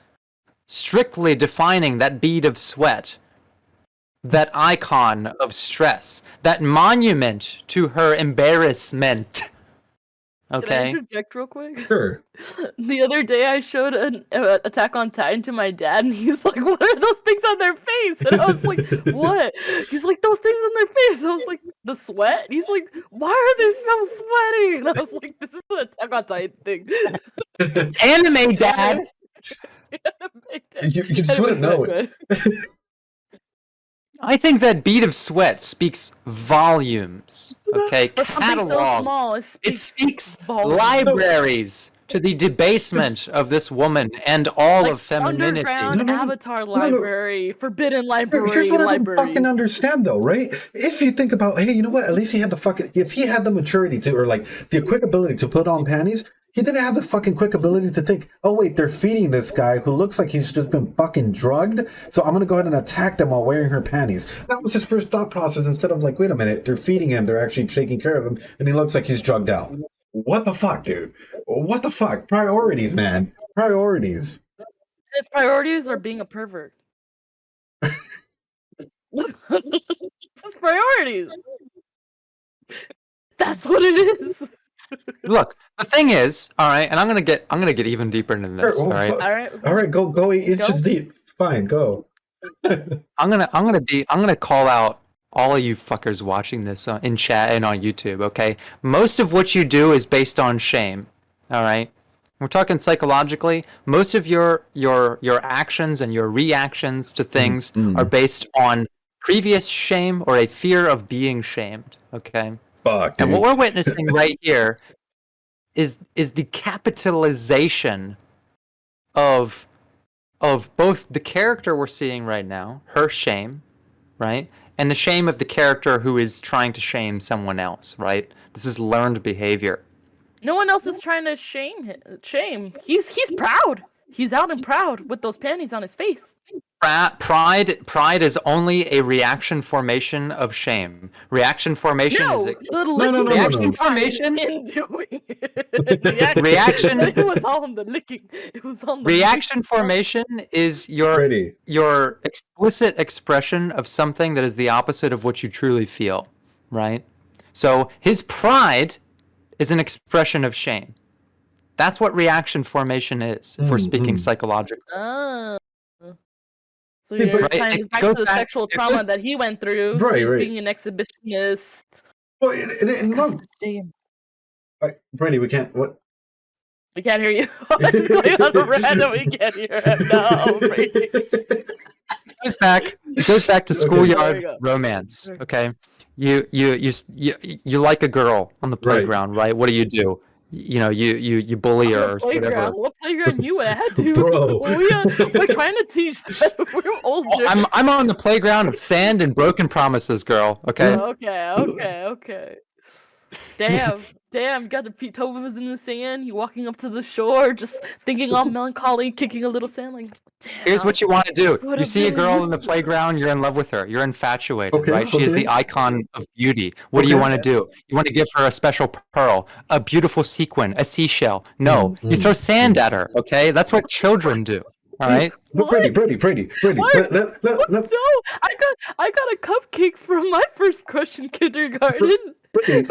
strictly defining that bead of sweat. That icon of stress, that monument to her embarrassment. Okay. Can I interject real quick? Sure. The other day I showed an Attack on Titan to my dad, and he's like, "What are those things on their face?" And I was like, "What?" He's like, "Those things on their face." I was like, "The sweat?" And he's like, "Why are they so sweaty?" And I was like, "This is an Attack on Titan thing." It's anime, Dad. You just wouldn't know it. I think that bead of sweat speaks volumes. Okay, For something so catalog. small, It speaks volumes. libraries to the debasement of this woman and all of femininity. Underground Avatar library, Forbidden Library. Here's what I don't library. fucking understand, though, right? If you think about, hey, you know what? At least he had the fucking. If he had the maturity to, or like the quick ability to put on panties, he didn't have the fucking quick ability to think, oh wait, they're feeding this guy who looks like he's just been fucking drugged, so I'm gonna go ahead and attack them while wearing her panties. That was his first thought process. Instead of like, wait a minute, they're feeding him, they're actually taking care of him, and he looks like he's drugged out. What the fuck, dude? What the fuck? Priorities, man. Priorities. His priorities are being a pervert. It's his priorities. That's what it is. Look, the thing is, all right, and I'm gonna get even deeper into this. Sure, All right, all right, go 8 inches deep. Fine, go. I'm gonna call out all of you fuckers watching this in chat and on YouTube. Okay, most of what you do is based on shame. All right, we're talking psychologically. Most of your actions and your reactions to things are based on previous shame or a fear of being shamed. Okay. Fuck, and what we're witnessing right here is the capitalization of both the character we're seeing right now, her shame, right, and the shame of the character who is trying to shame someone else, right? This is learned behavior. No one else is trying to shame him. He's proud. He's out and proud with those panties on his face. Pride is only a reaction formation of shame. Reaction formation is no. Reaction formation in doing it. Reaction. It was all in the licking. It was all in the reaction licking. formation is your explicit expression of something that is the opposite of what you truly feel, right? So his pride is an expression of shame. That's what reaction formation is, if we're speaking psychologically. So you're tying this back to the sexual trauma that he went through. So he's being an exhibitionist. Well, look, Brady, we can't. What? We can't hear you. What's going on, random? We can't hear him. No, Brady. It goes back to schoolyard romance. Okay, you like a girl on the playground, right? What do? You know, you bully her or whatever. What playground you at, dude? Bro. We're trying to teach that. We're older. I'm on the playground of sand and broken promises, girl. Okay. Okay. Damn, got the toes in the sand. You walking up to the shore, just thinking all melancholy, kicking a little sand. Like, damn. Here's what you want to do. You see a girl in the playground, you're in love with her. You're infatuated, right? She is the icon of beauty. What do you want to do? You want to give her a special pearl, a beautiful sequin, a seashell. No, you throw sand at her, okay? That's what children do. All right. Brady. No, I got a cupcake from my first crush in kindergarten. Okay,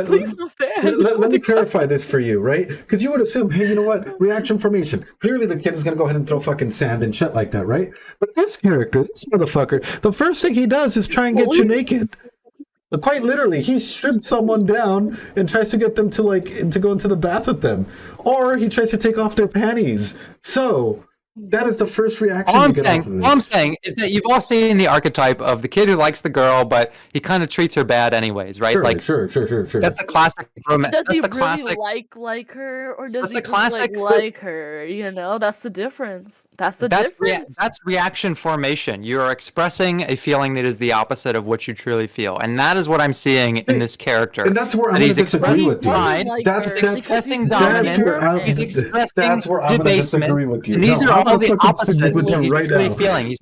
Please no sand. Let me clarify this for you, right? Because you would assume, hey, you know what? Reaction formation. Clearly the kid is going to go ahead and throw fucking sand and shit like that, right? But this character, this motherfucker, the first thing he does is try and get you naked. Quite literally, he strips someone down and tries to get them to to go into the bath with them, or he tries to take off their panties. So that is the first reaction. All I'm saying is that you've all seen the archetype of the kid who likes the girl, but he kind of treats her bad anyways, right? Sure. That's the classic romance. Does he That's the really classic. like her, or does That's he the classic. just like her? You know, that's the difference. That's the difference. That's reaction formation. You are expressing a feeling that is the opposite of what you truly feel, and that is what I'm seeing in this character. And that's where I'm going to disagree with you. That's expressing dominance. He's expressing debasement. And these are all the opposite of what he's right truly now. feeling.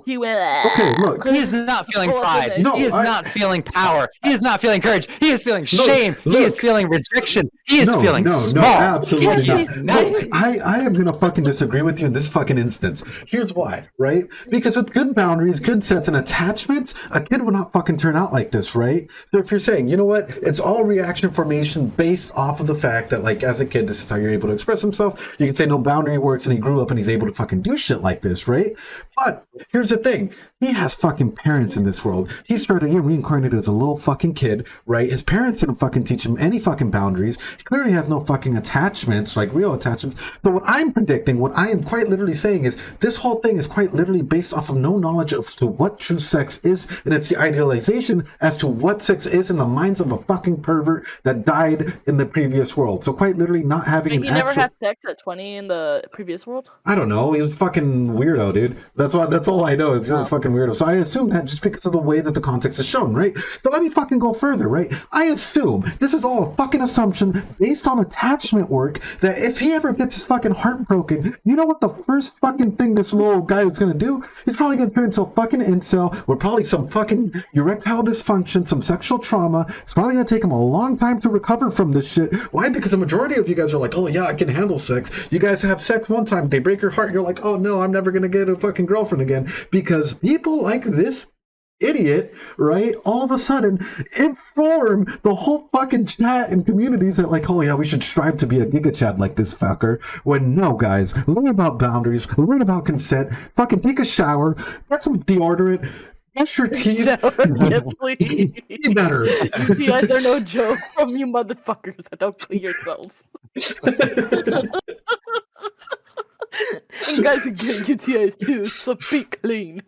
He went. Okay, look. He is not feeling pride. No, he is not feeling power. He is not feeling courage. He is feeling shame. He is feeling rejection. He is feeling small. No, absolutely not. No, I am going to fucking disagree with you in this fucking instance. Here's why, right? Because with good boundaries, good sets, and attachments, a kid would not fucking turn out like this, right? So if you're saying, you know what, it's all reaction formation based off of the fact that, like, as a kid, this is how you're able to express himself. You can say no boundary works, and he grew up and he's able to fucking do shit like this, right? But here's the thing. He has fucking parents in this world. He started reincarnated as a little fucking kid, right? His parents didn't fucking teach him any fucking boundaries. He clearly has no fucking attachments, like real attachments. So what I'm predicting, what I am quite literally saying is this whole thing is quite literally based off of no knowledge as to what true sex is. And it's the idealization as to what sex is in the minds of a fucking pervert that died in the previous world. So quite literally not having He never had sex at 20 in the previous world? I don't know. He's a fucking weirdo, dude. That's all I know. It's just a fucking weirdo. So I assume that just because of the way that the context is shown, right? So let me fucking go further, right? I assume this is all a fucking assumption based on attachment work that if he ever gets his fucking heart broken, you know what the first fucking thing this little guy is gonna do? He's probably gonna turn into a fucking incel with probably some fucking erectile dysfunction, some sexual trauma. It's probably gonna take him a long time to recover from this shit. Why? Because the majority of you guys are like, oh yeah, I can handle sex. You guys have sex one time, they break your heart, you're like, oh no, I'm never gonna get a fucking girlfriend again. Because people like this idiot, right, all of a sudden inform the whole fucking chat and communities that like, oh yeah, we should strive to be a giga chad like this fucker. When no, guys, learn about boundaries, learn about consent, fucking take a shower, get some deodorant, brush your teeth. Yes, please. Be better. UTIs are no joke from you motherfuckers that don't clean yourselves. And you guys can get UTIs too, so be clean.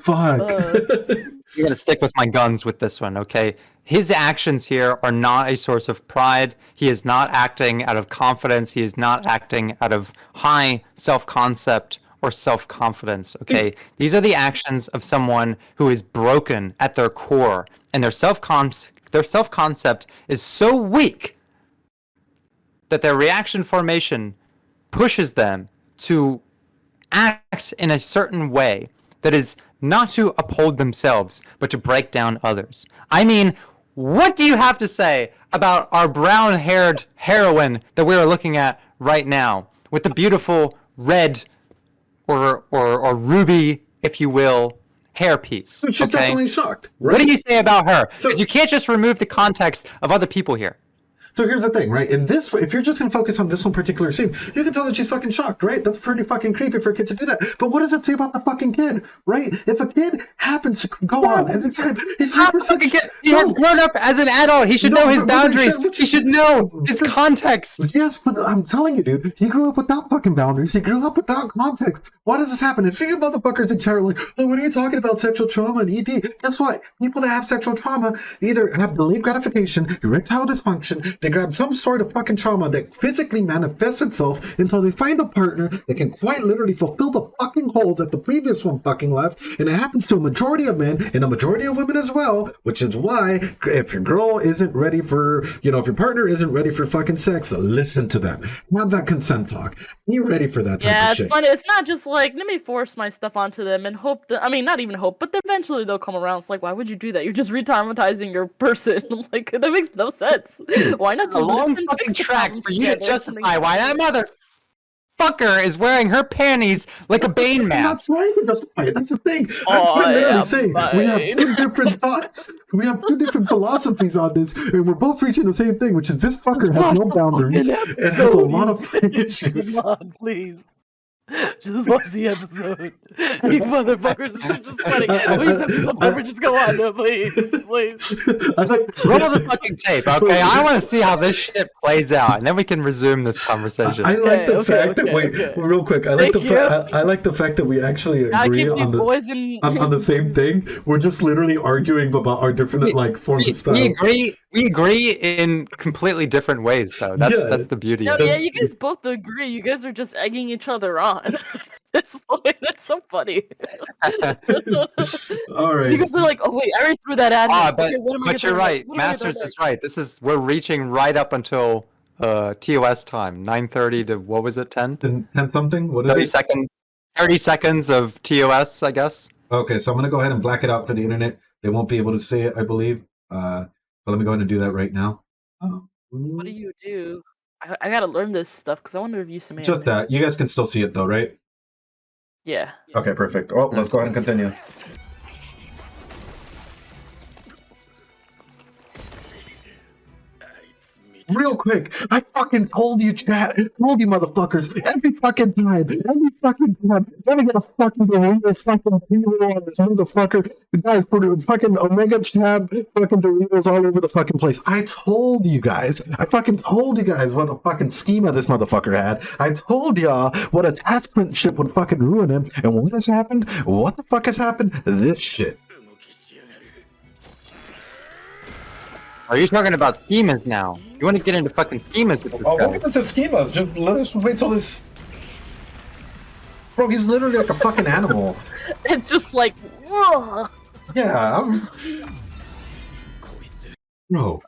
Fuck. I'm gonna stick with my guns with this one, okay? His actions here are not a source of pride. He is not acting out of confidence. He is not acting out of high self-concept or self-confidence, okay? These are the actions of someone who is broken at their core, and their self-concept is so weak that their reaction formation pushes them to act in a certain way that is not to uphold themselves, but to break down others. I mean, what do you have to say about our brown-haired heroine that we are looking at right now, with the beautiful red or ruby, if you will, hairpiece? She's definitely shocked, right? What do you say about her? Because you can't just remove the context of other people here. So here's the thing, right? In this, if you're just going to focus on this one particular scene, you can tell that she's fucking shocked, right? That's pretty fucking creepy for a kid to do that. But what does it say about the fucking kid, right? If a kid happens to go on, and he's fucking kid. He has grown up as an adult. He should know his boundaries. He should know his context. Yes, but I'm telling you, dude, he grew up without fucking boundaries. He grew up without context. Why does this happen? And few motherfuckers in chat are like, oh, what are you talking about? Sexual trauma and ED. Guess what? People that have sexual trauma either have delayed gratification, erectile dysfunction, they grab some sort of fucking trauma that physically manifests itself until they find a partner that can quite literally fulfill the fucking hole that the previous one fucking left. And it happens to a majority of men and a majority of women as well, which is why if your girl isn't ready for, if your partner isn't ready for fucking sex, listen to them. Have that consent talk. Be ready for that type of shit. Yeah, it's funny. It's not just like, let me force my stuff onto them and hope that, not even hope, but eventually they'll come around. It's like, why would you do that? You're just re-traumatizing your person. Like, that makes no sense. Why not just long fucking track for you to justify why that motherfucker is wearing her panties like a Bane mask. That's right to justify it. That's the thing. I'm literally saying we have two different thoughts. We have two different philosophies on this, and we're both reaching the same thing, which is this fucker has no boundaries and has a lot of issues. Come on, please. Just watch the episode. You motherfuckers, it's just funny. Please, just go on, though, please. I like Roll the fucking tape, okay? I want to see how this shit plays out, and then we can resume this conversation. I like the fact that real quick. I like I like the fact that we actually agree on the same thing. We're just literally arguing about our different like forms of style. We agree in completely different ways, though. That's the beauty. No, of it. yeah, you guys both agree. You guys are just egging each other on. That's so funny. All right. You guys are like, oh wait, I already threw that ad. But you're right. Masters is right. We're reaching right up until TOS time, 9:30 to what was it, 10? 10 something. What is it? 30 seconds of TOS, I guess. Okay, so I'm gonna go ahead and black it out for the internet. They won't be able to see it, I believe. So let me go ahead and do that right now. What do you do? I gotta learn this stuff because I want to review some anime. Just that. You guys can still see it though, right? Yeah. Okay, perfect. Oh, let's go ahead and continue. Real quick, I fucking told you, chat. Told you, motherfuckers. Every fucking time. Let me get a fucking Dorito fucking hero on this motherfucker. The guys put fucking Omega tab fucking Doritos all over the fucking place. I told you guys. I fucking told you guys what a fucking schema this motherfucker had. I told y'all what attachment shit would fucking ruin him. And what has happened? What the fuck has happened? This shit. Are you talking about schemas now? You want to get into fucking schemas with this guy? We'll get into schemas. Just let us wait till this. Bro, he's literally like a fucking animal. It's just like, whoa. Yeah, Bro,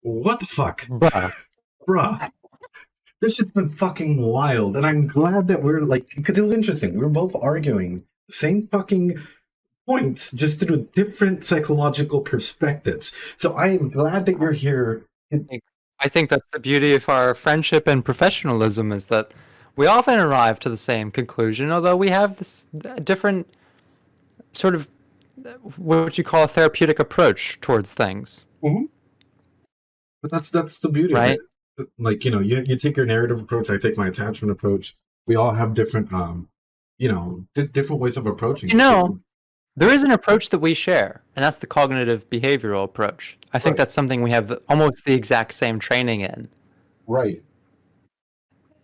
what the fuck? Bruh. This shit's been fucking wild. And I'm glad that we're like, because it was interesting. We were both arguing the same fucking points, just through different psychological perspectives. So I am glad that you're here. I think that's the beauty of our friendship and professionalism, is that we often arrive to the same conclusion, although we have this different sort of what you call a therapeutic approach towards things. Mm-hmm. But that's the beauty right? of it. Like, you know, you take your narrative approach, I take my attachment approach. We all have different, different ways of approaching it. There is an approach that we share, and that's the cognitive behavioral approach. I think that's something we have almost the exact same training in. Right.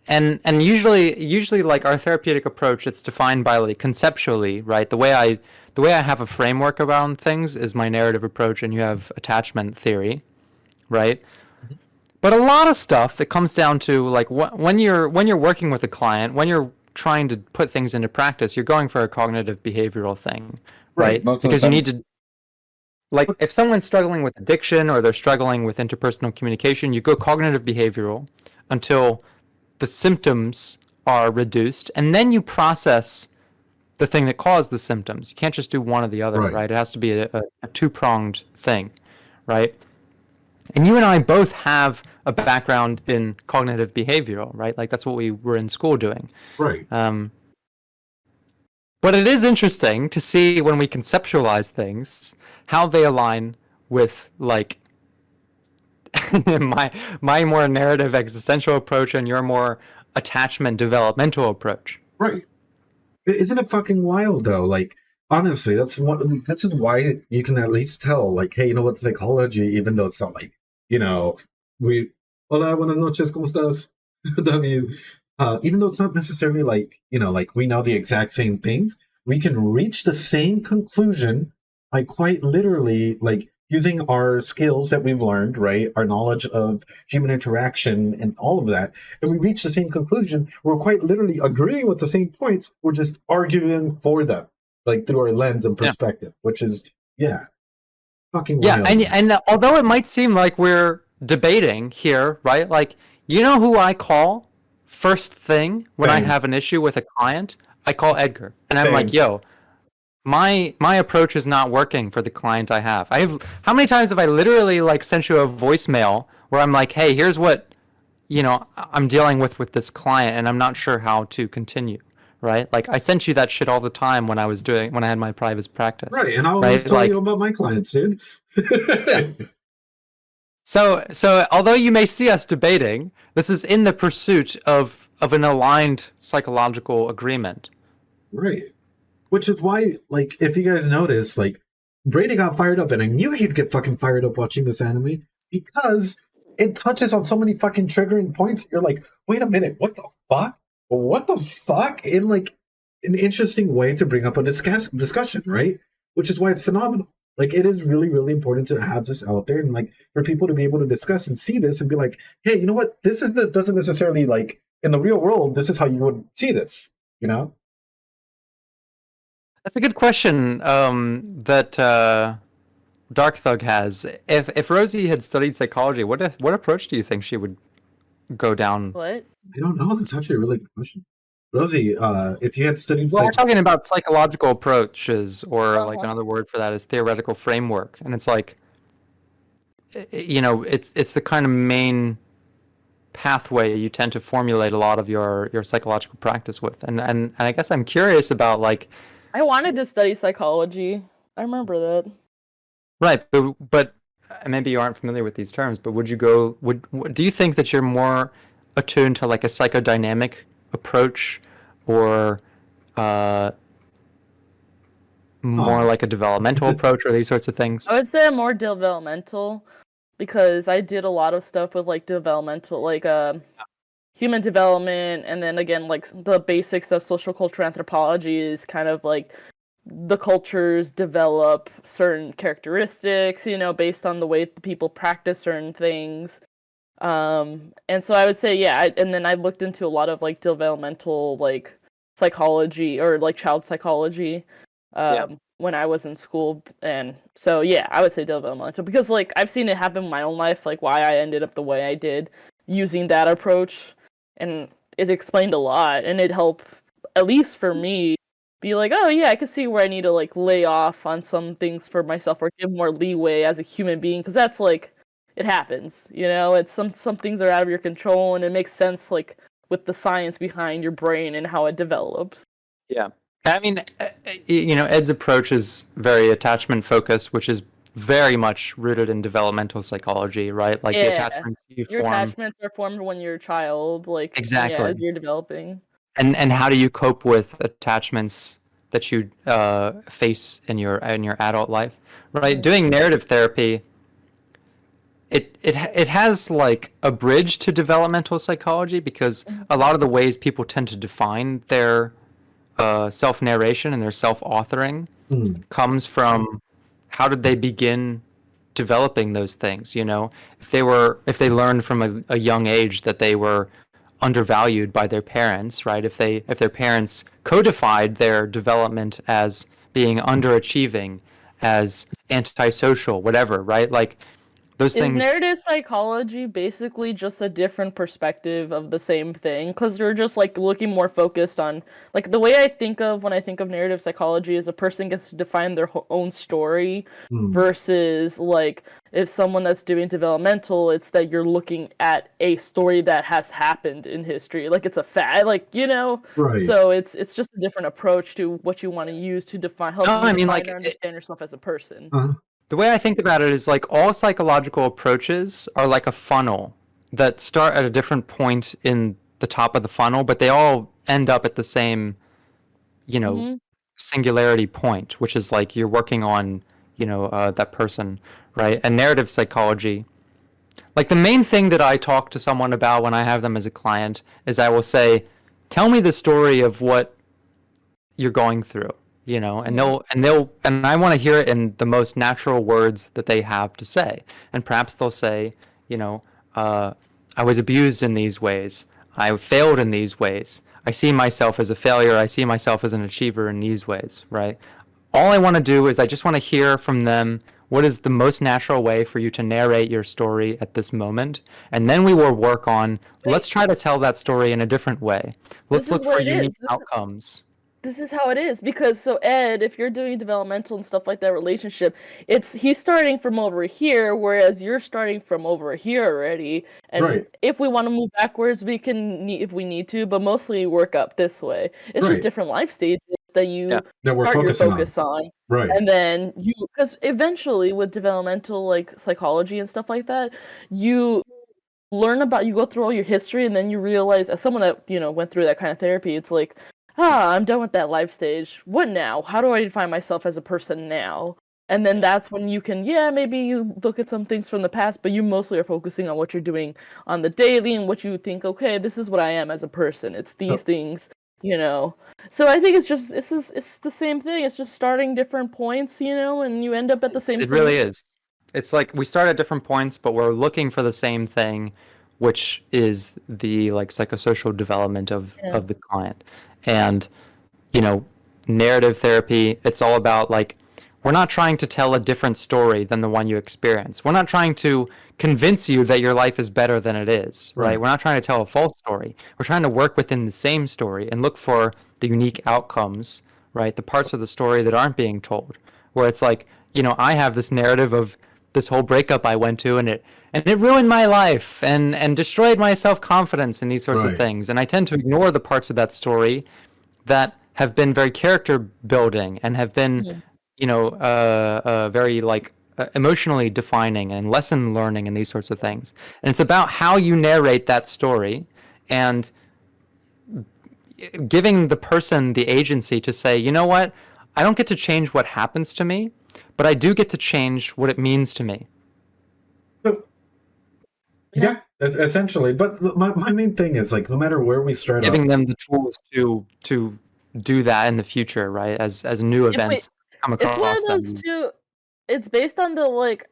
And usually like our therapeutic approach, it's defined by like conceptually, right? The way I have a framework around things is my narrative approach, and you have attachment theory, right? Mm-hmm. But a lot of stuff, it comes down to like when you're working with a client, when you're trying to put things into practice, you're going for a cognitive behavioral thing, right? Because you need to, like, if someone's struggling with addiction or they're struggling with interpersonal communication, you go cognitive behavioral until the symptoms are reduced, and then you process the thing that caused the symptoms. You can't just do one or the other, right? It has to be a two-pronged thing, right? And you and I both have a background in cognitive behavioral, right? Like that's what we were in school doing. Right. But it is interesting to see when we conceptualize things, how they align with like my more narrative existential approach and your more attachment developmental approach. Right. Isn't it fucking wild though? Like, honestly, this is why you can at least tell, like, hey, you know what, psychology, even though it's not like, you know, hola, buenas noches, ¿cómo estás? Even though it's not necessarily like, you know, like we know the exact same things, we can reach the same conclusion, like quite literally, like using our skills that we've learned, right? Our knowledge of human interaction and all of that. And we reach the same conclusion. We're quite literally agreeing with the same points. We're just arguing for them, like through our lens and perspective, which is, fucking wild. And although it might seem like we're debating here, right? Like, you know who I call first thing when I have an issue with a client? I call Edgar. And I'm like, yo, my approach is not working for the client I have. How many times have I literally like sent you a voicemail where I'm like, hey, here's what, you know, I'm dealing with this client and I'm not sure how to continue, right? Like I sent you that shit all the time when I had my private practice. Right, and I always tell you about my clients, dude. So although you may see us debating, this is in the pursuit of of an aligned psychological agreement. Right. Which is why, like, if you guys notice, like, Brady got fired up, and I knew he'd get fucking fired up watching this anime because it touches on so many fucking triggering points. You're like, wait a minute, what the fuck? What the fuck? In like an interesting way to bring up a discussion, right? Which is why it's phenomenal. Like, it is really, really important to have this out there and like for people to be able to discuss and see this and be like, hey, you know what? This is doesn't necessarily like in the real world. This is how you would see this, you know? That's a good question that Dark Thug has. If Rosie had studied psychology, what approach do you think she would go down? What? I don't know. That's actually a really good question. Rosie, if you had studied Well, we're talking about psychological approaches, or like Uh-huh. another word for that is theoretical framework, and it's like, you know, it's the kind of main pathway you tend to formulate a lot of your psychological practice with, and I guess I'm curious about like, I wanted to study psychology. I remember that. right, but maybe you aren't familiar with these terms, but would you go, do you think that you're more attuned to like a psychodynamic approach, or more like a developmental approach, or these sorts of things? I would say I'm more developmental because I did a lot of stuff with like developmental, like human development, and then again like the basics of social cultural anthropology is kind of like the cultures develop certain characteristics, you know, based on the way the people practice certain things. And so I would say, yeah, and then I looked into a lot of like developmental like psychology or like child psychology when I was in school. And so, yeah, I would say developmental because like I've seen it happen in my own life, like why I ended up the way I did using that approach. And it explained a lot, and it helped, at least for me, be like, oh yeah, I can see where I need to like lay off on some things for myself or give more leeway as a human being, because that's like it happens, you know. It's some things are out of your control, and it makes sense like with the science behind your brain and how it develops. Yeah. I mean, you know, Ed's approach is very attachment focused, which is very much rooted in developmental psychology, right? Like the attachments you Your form. attachments are formed when you're a child, like Exactly. yeah, as you're developing. And how do you cope with attachments that you face in your adult life, right? Doing narrative therapy, it has like a bridge to developmental psychology, because a lot of the ways people tend to define their self-narration and their self-authoring comes from how did they begin developing those things, you know? If they learned from a young age that they were undervalued by their parents, right? If their parents codified their development as being underachieving, as antisocial, whatever, right? Like those Is things. narrative psychology basically just a different perspective of the same thing? Because you're just like looking more focused on, like, the way I think of when I think of narrative psychology is a person gets to define their own story versus like if someone that's doing developmental, it's that you're looking at a story that has happened in history, like it's a fact, like, you know. Right. So it's just a different approach to what you want to use to define, help you define like, or understand yourself as a person. The way I think about it is like all psychological approaches are like a funnel that start at a different point in the top of the funnel, but they all end up at the same, you know, singularity point, which is like you're working on, you know, that person, right? And narrative psychology, like the main thing that I talk to someone about when I have them as a client is I will say, tell me the story of what you're going through, you know, and I want to hear it in the most natural words that they have to say. And perhaps they'll say, you know, I was abused in these ways. I failed in these ways. I see myself as a failure. I see myself as an achiever in these ways, right? All I want to do is I just want to hear from them what is the most natural way for you to narrate your story at this moment. And then we will work on, let's try to tell that story in a different way. Let's look for unique outcomes. This is how it is, because so Ed, if you're doing developmental and stuff like that relationship, he's starting from over here, whereas you're starting from over here already. And if we want to move backwards, we can if we need to, but mostly work up this way. It's just different life stages that you start your focus on. Right. And then because eventually with developmental like psychology and stuff like that, you you go through all your history, and then you realize, as someone that went through that kind of therapy, it's like, I'm done with that life stage. What now? How do I define myself as a person now? And then that's when you can, maybe you look at some things from the past, but you mostly are focusing on what you're doing on the daily and what you think, okay, this is what I am as a person. It's these things, So I think it's the same thing. It's just starting different points, and you end up at the same It really is. It's like we start at different points, but we're looking for the same thing, which is the like psychosocial development of the client. And narrative therapy, it's all about like, we're not trying to tell a different story than the one you experience. We're not trying to convince you that your life is better than it is, right? We're not trying to tell a false story. We're trying to work within the same story and look for the unique outcomes, right? The parts of the story that aren't being told, where it's like, I have this narrative of this whole breakup I went to, and it ruined my life and destroyed my self-confidence and these sorts of things. And I tend to ignore the parts of that story that have been very character building and have been very like emotionally defining and lesson learning and these sorts of things. And it's about how you narrate that story and giving the person the agency to say, you know what, I don't get to change what happens to me, but I do get to change what it means to me. Yeah, essentially. But my main thing is like, no matter where we start, giving them the tools to do that in the future, right? As new events come across. It's one of those two. It's based on the like.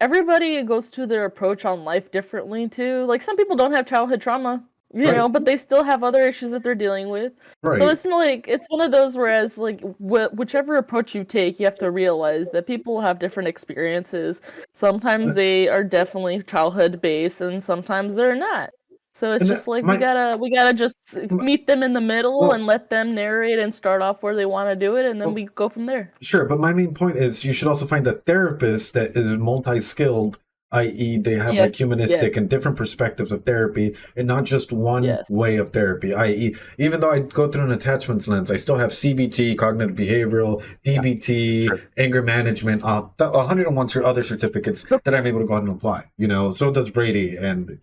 Everybody goes to their approach on life differently too. Like some people don't have childhood trauma, but they still have other issues that they're dealing with. Right. So it's like it's one of those whereas like whichever approach you take, you have to realize that people have different experiences. Sometimes they are definitely childhood based, and sometimes they're not. So it's just like we gotta just meet them in the middle and let them narrate and start off where they want to do it, and then we go from there. Sure, but my main point is you should also find a therapist that is multi-skilled, i.e. they have like humanistic and different perspectives of therapy and not just one way of therapy, i.e. even though I go through an attachments lens, I still have CBT, cognitive behavioral, DBT, anger management, 101 other certificates that I'm able to go ahead and apply, so does Brady, and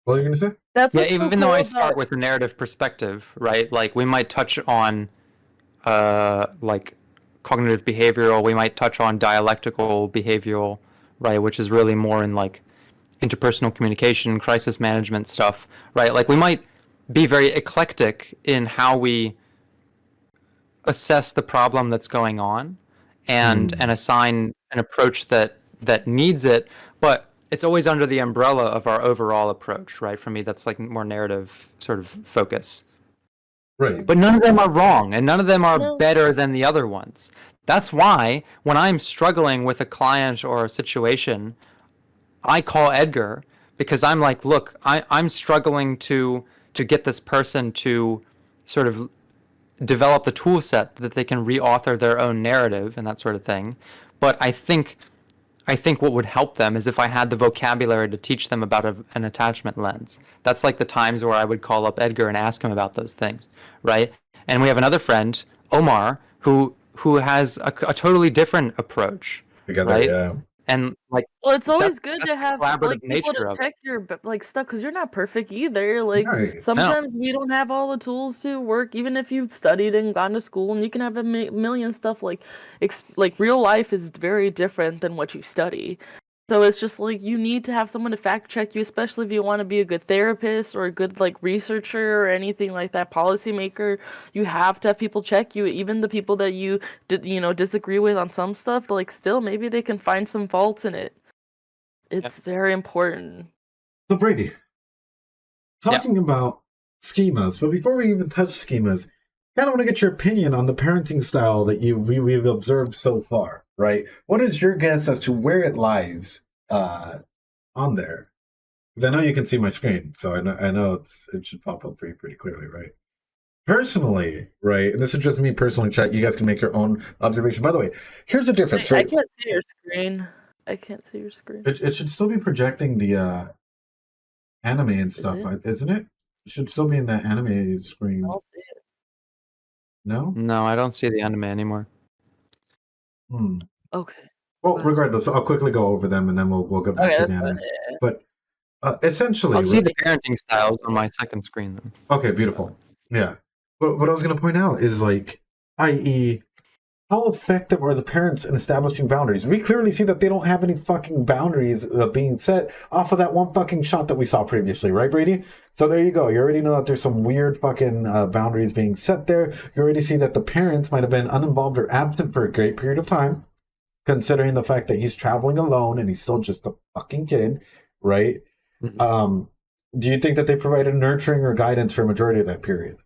what are you going to say? That's even though I start with a narrative perspective, right? Like we might touch on like cognitive behavioral, we might touch on dialectical behavioral, right? Which is really more in like interpersonal communication, crisis management stuff, right? Like we might be very eclectic in how we assess the problem that's going on and assign an approach that needs it, but it's always under the umbrella of our overall approach, right? For me, that's like more narrative sort of focus. Right. But none of them are wrong, and none of them are better than the other ones. That's why when I'm struggling with a client or a situation, I call Edgar, because I'm like, look, I'm struggling to get this person to sort of develop the tool set that they can reauthor their own narrative and that sort of thing. But I think what would help them is if I had the vocabulary to teach them about an attachment lens. That's like the times where I would call up Edgar and ask him about those things, right? And we have another friend, Omar, who has a totally different approach, together, right? And like, well, it's always good to have like people to check your like stuff, because you're not perfect either. Like sometimes we don't have all the tools to work, even if you've studied and gone to school, and you can have a million stuff. Like real life is very different than what you study. So it's just like you need to have someone to fact check you, especially if you want to be a good therapist or a good like researcher or anything like that, policymaker. You have to have people check you, even the people that you disagree with on some stuff. Like still, maybe they can find some faults in it. It's very important. So Brady, talking about schemas, but before we even touch schemas, I kind of want to get your opinion on the parenting style that we've observed so far, right? What is your guess as to where it lies on there? Because I know you can see my screen, so I know it should pop up for you pretty clearly, right? Personally, right, and this is just me personally, chat, you guys can make your own observation. By the way, here's the difference, right? I can't see your screen. It should still be projecting the anime and stuff, isn't it? It should still be in that anime screen. I'll see it. No? No, I don't see the anime anymore. Okay. Well, regardless, I'll quickly go over them and then we'll go back to the anime. But Essentially, I'll see right? the parenting styles on my second screen then. Okay, beautiful. Yeah. But what I was going to point out is like, i.e., how effective are the parents in establishing boundaries? We clearly see that they don't have any fucking boundaries being set off of that one fucking shot that we saw previously, right, Brady? So there you go. You already know that there's some weird fucking boundaries being set there. You already see that the parents might have been uninvolved or absent for a great period of time, considering the fact that he's traveling alone and he's still just a fucking kid, right? Mm-hmm. Do you think that they provided nurturing or guidance for a majority of that period?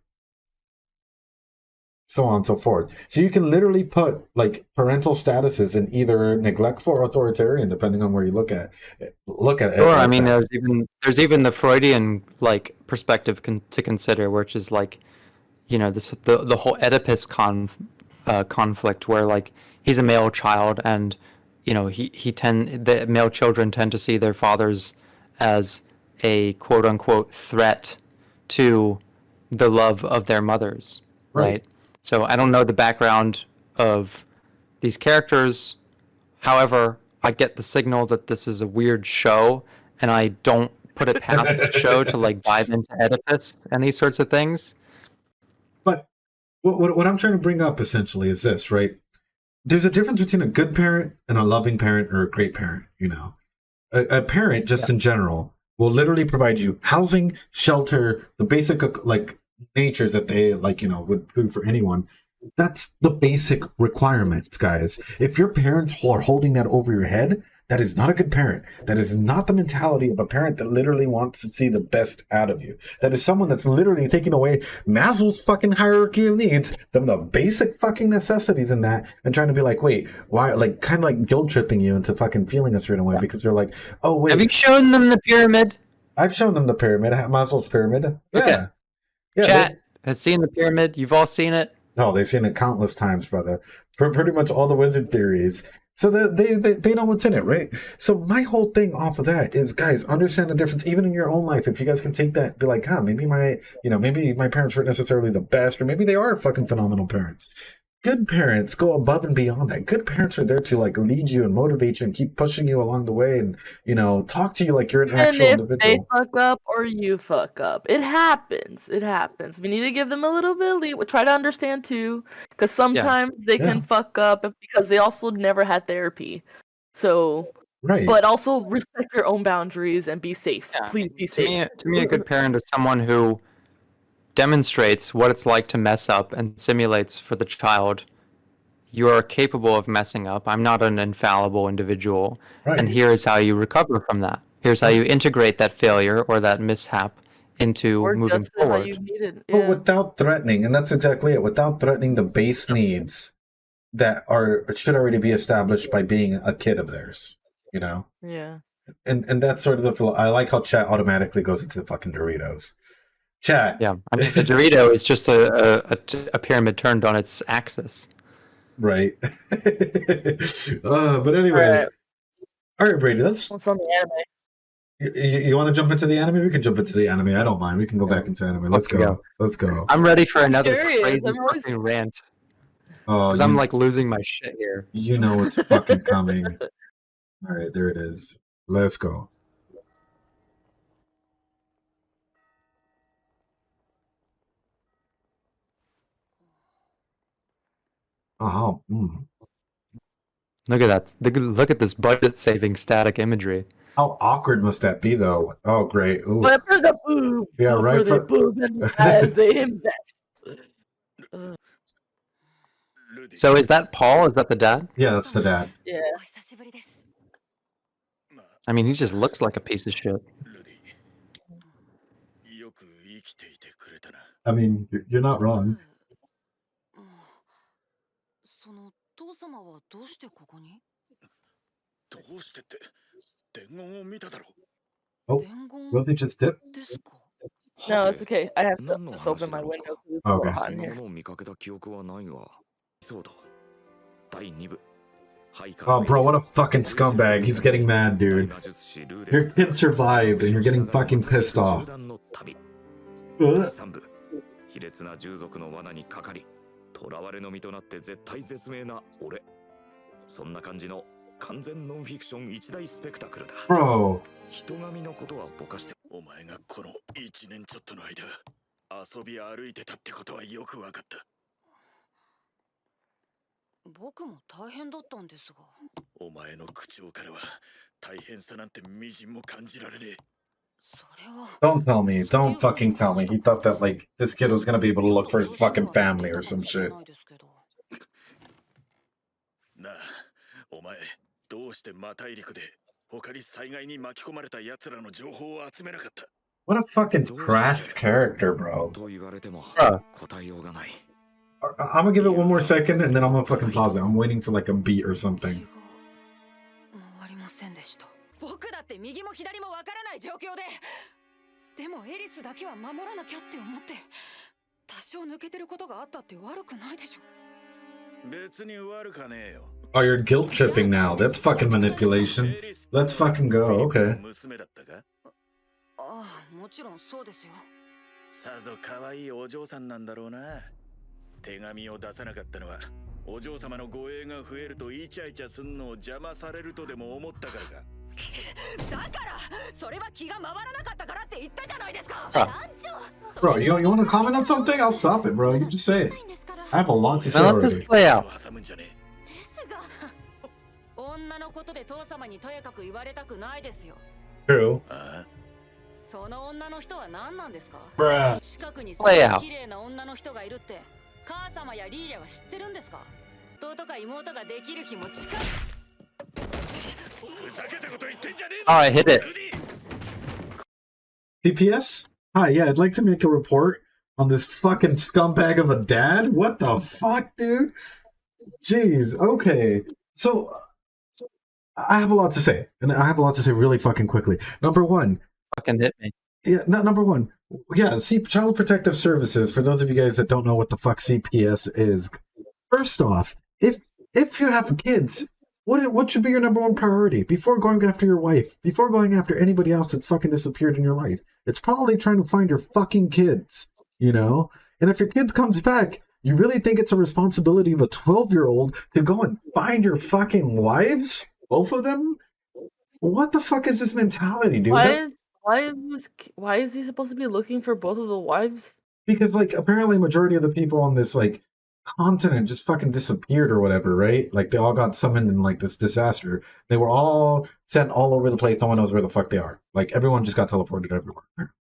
So on and so forth. So you can literally put like parental statuses in either neglectful or authoritarian, depending on where you look at it. Sure, I Like mean, that. there's even the Freudian like perspective to consider, which is like, the whole Oedipus conflict, where like he's a male child, and the male children tend to see their fathers as a quote unquote threat to the love of their mothers, Right. right? So I don't know the background of these characters. However, I get the signal that this is a weird show, and I don't put it past the show to like dive into Oedipus and these sorts of things. But what I'm trying to bring up essentially is this, right? There's a difference between a good parent and a loving parent or a great parent, you know? A parent, just in general, will literally provide you housing, shelter, the basic, like, natures that they, like, would do for anyone. That's the basic requirements, guys. If your parents are holding that over your head, that is not a good parent. That is not the mentality of a parent that literally wants to see the best out of you. That is someone that's literally taking away Maslow's fucking hierarchy of needs, some of the basic fucking necessities in that, and trying to be like, wait, why? Like, kind of like guilt tripping you into fucking feeling a certain way because you're like, oh, wait. Have you shown them the pyramid? I've shown them the pyramid, Maslow's pyramid. Yeah. Okay. Yeah. Chat has seen the pyramid. You've all seen it. Oh, they've seen it countless times, brother. For pretty much all the wizard theories. So they know what's in it, right? So my whole thing off of that is, guys, understand the difference, even in your own life. If you guys can take that, be like, maybe my parents weren't necessarily the best, or maybe they are fucking phenomenal parents. Good parents go above and beyond that. Good parents are there to like lead you and motivate you and keep pushing you along the way, and talk to you like you're an actual And if individual. they fuck up or you fuck up, it happens. It happens. We need to give them a little bit of leeway. Try to understand too, because sometimes they can fuck up because they also never had therapy. So, right. But also respect your own boundaries and be safe. Yeah. Please be safe. To me, a good parent is someone who demonstrates what it's like to mess up and simulates for the child, you are capable of messing up. I'm not an infallible individual. Right. And here's how you recover from that. Here's how you integrate that failure or that mishap into Or moving just how forward. you needed. But without threatening, and that's exactly it, without threatening the base needs that should already be established by being a kid of theirs, Yeah. And that's sort of I like how chat automatically goes into the fucking Doritos. Chat. Yeah, I mean, the Dorito is just a pyramid turned on its axis. Right. But anyway. All right, Brady, what's on the anime? You want to jump into the anime? We can jump into the anime. I don't mind. We can go back into anime. Let's go. Let's go. I'm ready for another Curious. crazy fucking rant. Oh, because I'm like losing my shit here. You know it's fucking coming. All right, there it is. Let's go. Oh, Look at that. Look at this budget-saving static imagery. How awkward must that be, though? Oh, great. Ooh. But for the boob. Yeah, right. For the boob and as they invest. So is that Paul? Is that the dad? Yeah, that's the dad. Yeah. I mean, he just looks like a piece of shit. I mean, you're not wrong. Oh, will they just dip? No, it's okay. I have to just open my window because it's a little hot in here. Oh, bro, what a fucking scumbag. He's getting mad, dude. Your kid survived, and you're getting fucking pissed off. Ugh. 卑劣な従属の罠にかかり囚われの身となって絶体絶命な俺そんな感じの完全ノンフィクション一大スペクタクルだ。 Bro. 人神のことはぼかして、お前がこの1年ちょっとの間遊び歩いてたってことはよくわかった。僕も大変だったんですが。お前の口調からは大変さなんてみじんも感じられねえ。 Don't tell me. Don't fucking tell me. He thought that, like, this kid was gonna be able to look for his fucking family or some shit. なあ、お前、どうしてマ大陸で他に災害に巻き込まれた奴らの情報を集めなかった？ What a fucking trash character, bro. と言われても答えようがない。 I'm gonna give it one more second and then I'm gonna fucking pause it. I'm waiting for like a beat or something. 回りませんでした。僕だって右も左もわからない状況で、でもエリスだけは守らなきゃって思って、多少抜けてることがあったって悪くないでしょ。別に悪かねえよ。 Oh, you're guilt tripping now. That's fucking manipulation. Let's fucking go. Okay. 娘だったか？ああ、もちろんそうですよ。さぞ可愛いお嬢さんなんだろうな。手紙を出さなかったのはお嬢様の護衛が増えるとイチャイチャすんのを邪魔されるとでも思ったからか。だからそれは気が回らなかったからって言ったじゃないですか。 Bro, you want to comment on something? I'll stop it, bro. You just say it. I have a lot to say Now let this already. play out. ですが、女のことで父様にとやかく言われたくないですよ。 True. その女の人は何なんですか？ Bruh. 近くにそういう綺麗な女の人がいるって母様やリーレは知ってるんですか？弟か妹ができる日も近い。 Alright, hit it. CPS? Hi, yeah, I'd like to make a report on this fucking scumbag of a dad. What the fuck, dude? Jeez, okay. So, I have a lot to say, and I have a lot to say really fucking quickly. Number one. Fucking hit me. Yeah, number one. Yeah, Child Protective Services, for those of you guys that don't know what the fuck CPS is. First off, if you have kids, what should be your number one priority before going after your wife, before going after anybody else that's fucking disappeared in your life? It's probably trying to find your fucking kids, you know? And if your kid comes back, you really think it's a responsibility of a 12-year-old to go and find your fucking wives? Both of them? What the fuck is this mentality, dude? Why is he supposed to be looking for both of the wives? Because, like, apparently majority of the people on this, like, continent just fucking disappeared or whatever, right? Like, they all got summoned in, like, this disaster. They were all sent all over the place. No one knows where the fuck they are. Like, everyone just got teleported everywhere.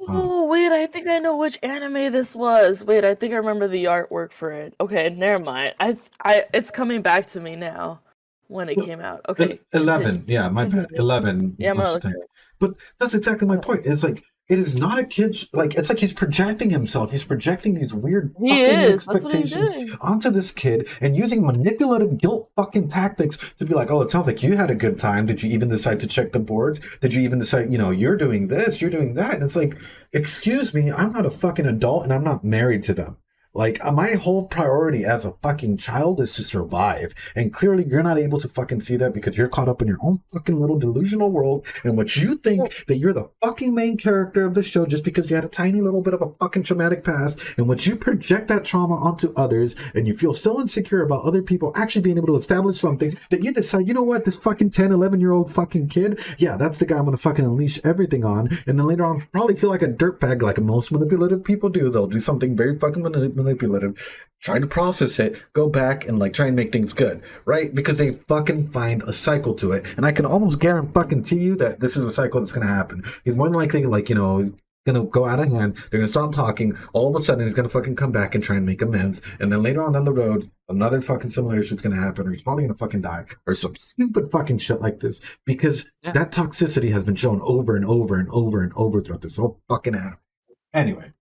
Oh, wait, I think I know which anime this was. Wait, I think I remember the artwork for it. Okay, never mind. It's coming back to me now when it came out. Okay. 11. Yeah, my bad. 11. Yeah, I'm gonna look at it. But that's exactly my point. It's like, it is not a kid's, like, it's like he's projecting himself. He's projecting these weird fucking expectations onto this kid and using manipulative guilt fucking tactics to be like, oh, it sounds like you had a good time. Did you even decide to check the boards? Did you even decide, you know, you're doing this, you're doing that? And it's like, excuse me, I'm not a fucking adult and I'm not married to them. Like, my whole priority as a fucking child is to survive. And clearly you're not able to fucking see that because you're caught up in your own fucking little delusional world in which you think that you're the fucking main character of the show just because you had a tiny little bit of a fucking traumatic past in which you project that trauma onto others and you feel so insecure about other people actually being able to establish something that you decide, you know what, this fucking 10, 11-year-old fucking kid, yeah, that's the guy I'm gonna fucking unleash everything on. And then later on, probably feel like a dirtbag like most manipulative people do. They'll do something very fucking manipulative, try to process it, go back and like try and make things good, right? Because they fucking find a cycle to it. And I can almost guarantee you that this is a cycle that's going to happen. He's more than likely, like, you know, he's going to go out of hand. They're going to stop talking. All of a sudden, he's going to fucking come back and try and make amends. And then later on down the road, another fucking similar shit's going to happen, or he's probably going to fucking die, or some stupid fucking shit like this. Because that toxicity has been shown over and over and over and over throughout this whole fucking anime. Anyway.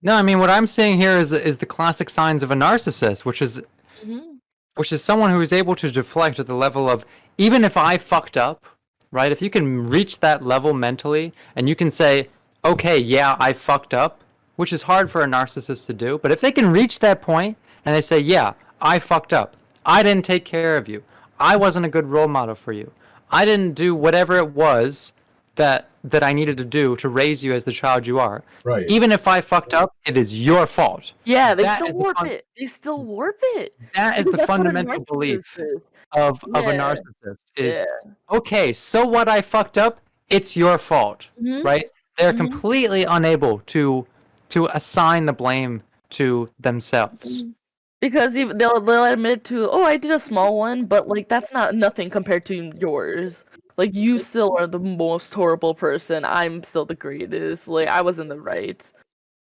No, I mean what I'm seeing here is the classic signs of a narcissist, which is someone who is able to deflect at the level of, even if I fucked up, right? If you can reach that level mentally and you can say, okay, yeah, I fucked up, which is hard for a narcissist to do, but if they can reach that point and they say, yeah, I fucked up, I didn't take care of you, I wasn't a good role model for you, I didn't do whatever it was that that I needed to do to raise you as the child you are. Right. Even if I fucked up, it is your fault. Yeah, they That still is the warp fun- it. They still warp it. That is Because the that's what a fundamental belief narcissist is. of a Yeah. narcissist is, Yeah. okay, so what, I fucked up, it's your fault, Mhm. right? They're Mhm. completely unable to assign the blame to themselves. Because even they'll admit to, oh, I did a small one, but like that's nothing compared to yours. Like you still are the most horrible person. I'm still the greatest. Like I was in the right.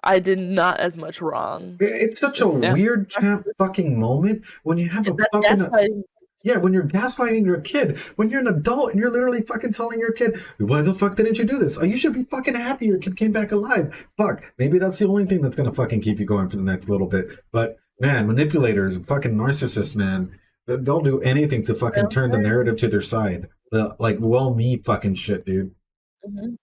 I did not as much wrong. It's such a Yeah. weird champ fucking moment when you have a That fucking gaslighting. yeah, when you're gaslighting your kid, when you're an adult and you're literally fucking telling your kid, why the fuck didn't you do this? Oh, you should be fucking happy your kid came back alive. Fuck, maybe that's the only thing that's gonna fucking keep you going for the next little bit. But man, manipulators, fucking narcissists, man, they'll do anything to fucking turn the narrative to their side. Like, well, me fucking shit, dude. Mhm.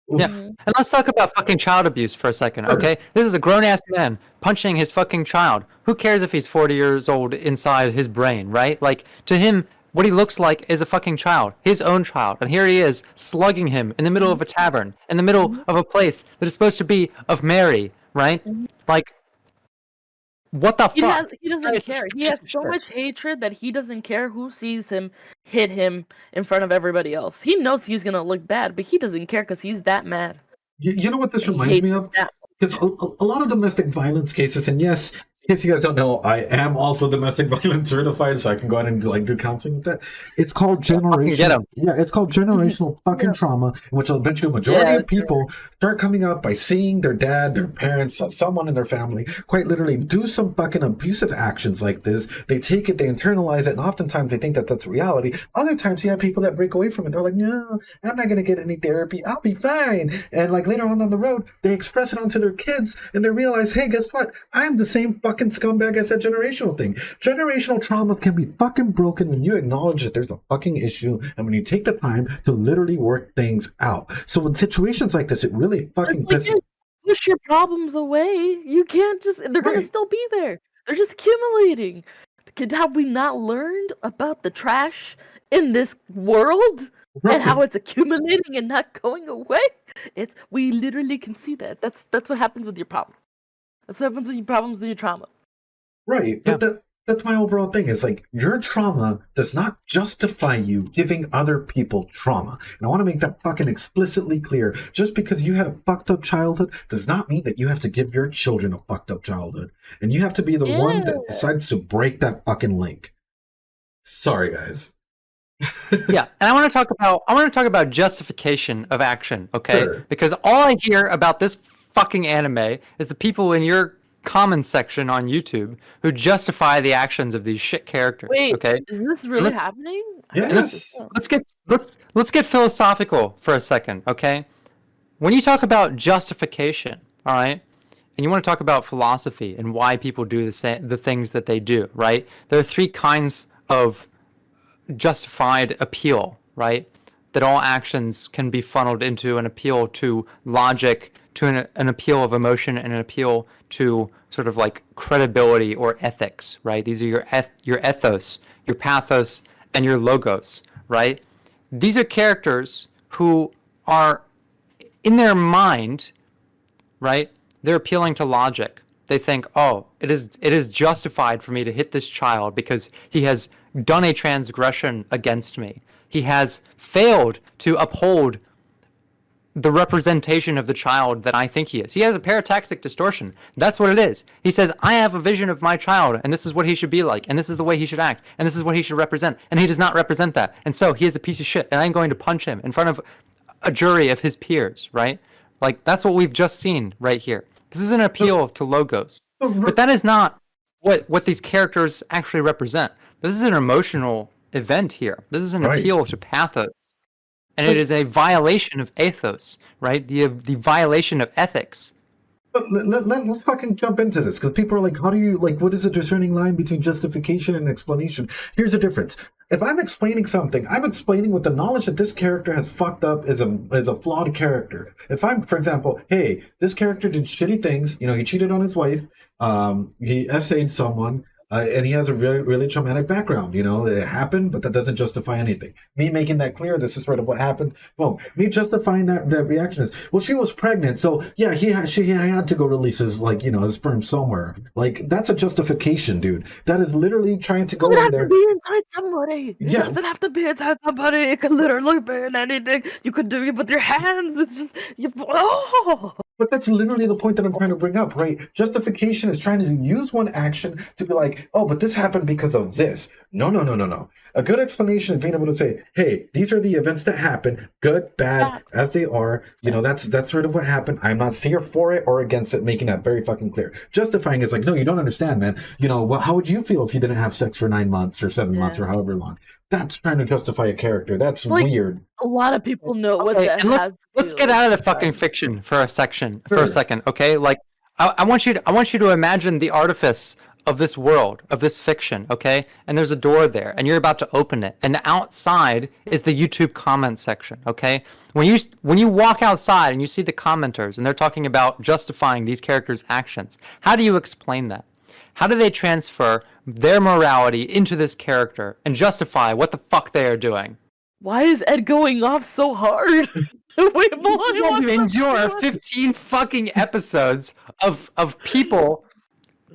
Yeah. Mhm. And let's talk about fucking child abuse for a second, Sure. okay? This is a grown-ass man punching his fucking child. Who cares if he's 40 years old inside his brain, right? Like, to him, what he looks like is a fucking child, his own child. And here he is, slugging him in the middle of a tavern, in the middle of a place that is supposed to be of Mary, right? Like, what the fuck? He doesn't care. He has so much hatred that he doesn't care who sees him hit him in front of everybody else. He knows he's gonna look bad, but he doesn't care because he's that mad. You know what this He reminds me hates of? that. Because a lot of domestic violence cases, and yes, in case you guys don't know, I am also domestic violence certified, so I can go ahead and do counseling with that. It's called get 'em. generational. Yeah, it's called generational fucking trauma, in which eventually majority of people start coming up by seeing their dad, their parents, someone in their family, quite literally do some fucking abusive actions like this. They take it, they internalize it, and oftentimes they think that that's reality. Other times you have people that break away from it. They're like, no, I'm not going to get any therapy. I'll be fine. And like later on down the road, they express it onto their kids, and they realize, hey, guess what? I'm the same fucking scumbag as that generational thing. Generational trauma can be fucking broken when you acknowledge that there's a fucking issue and when you take the time to literally work things out. So in situations like this, it really fucking It's like pisses. you push your problems away. You can't just. They're gonna Right. still be there. They're just accumulating. Have we not learned about the trash in this world and how it's accumulating and not going away? We literally can see that. That's what happens with your problem. That's what happens with your problems and your trauma. Right, but that's my overall thing. Is like your trauma does not justify you giving other people trauma. And I want to make that fucking explicitly clear. Just because you had a fucked up childhood does not mean that you have to give your children a fucked up childhood. And you have to be the one that decides to break that fucking link. Sorry, guys. Yeah, and I want to talk about justification of action, okay? Sure. Because all I hear about this fucking anime is the people in your comments section on YouTube who justify the actions of these shit characters. Wait, okay, is this really Let's- happening? Yes. let's get philosophical for a second, okay? When you talk about justification, all right, and you want to talk about philosophy and why people do the things that they do, right? There are three kinds of justified appeal, right? That all actions can be funneled into an appeal to logic, to an appeal of emotion, and an appeal to sort of like credibility or ethics, right? These are your ethos, your pathos, and your logos, right? These are characters who are, in their mind, right? They're appealing to logic. They think, oh, it is justified for me to hit this child because he has done a transgression against me. He has failed to uphold the representation of the child that I think he is. He has a parataxic distortion. That's what it is. He says, I have a vision of my child, and this is what he should be like, and this is the way he should act, and this is what he should represent, and he does not represent that. And so he is a piece of shit, and I'm going to punch him in front of a jury of his peers, right? Like, that's what we've just seen right here. This is an appeal to logos. But that is not what these characters actually represent. This is an emotional event here. This is an appeal to pathos. And it is a violation of ethos, right? The violation of ethics. But let's fucking jump into this, because people are like, how do you, like, what is the discerning line between justification and explanation? Here's the difference. If I'm explaining something, I'm explaining with the knowledge that this character has fucked up as a flawed character. If I'm, for example, hey, this character did shitty things, he cheated on his wife, he essayed someone, And he has a really, really traumatic background. You know, it happened, but that doesn't justify anything. Me making that clear, this is sort of what happened. Boom. Me justifying that reaction is, well, she was pregnant, so yeah, he had to go release his, like, you know, his sperm somewhere. Like, that's a justification, dude. That is literally trying to go in there. It doesn't have to be inside somebody. It Yeah. doesn't have to be inside somebody. It could literally be in anything. You could do it with your hands. It's just But that's literally the point that I'm trying to bring up, right? Justification is trying to use one action to be like, oh, but this happened because of this. No. A good explanation is being able to say, hey, these are the events that happen, good, bad, as they are. You know, that's sort of what happened. I'm not here for it or against it, making that very fucking clear. Justifying is like, no, you don't understand, man. You know, how would you feel if you didn't have sex for 9 months or 7 months or however long? That's trying to justify a character. That's like, weird. a lot of people know what that and has. let's get out of the fucking fiction for a second. Okay? Like, I want you to imagine the artifice of this world, of this fiction, okay? And there's a door there, and you're about to open it, and outside is the YouTube comment section, okay? When you walk outside and you see the commenters, and they're talking about justifying these characters' actions, how do you explain that? How do they transfer their morality into this character and justify what the fuck they are doing? Why is Ed going off so hard? Wait, you endure 15 fucking episodes of people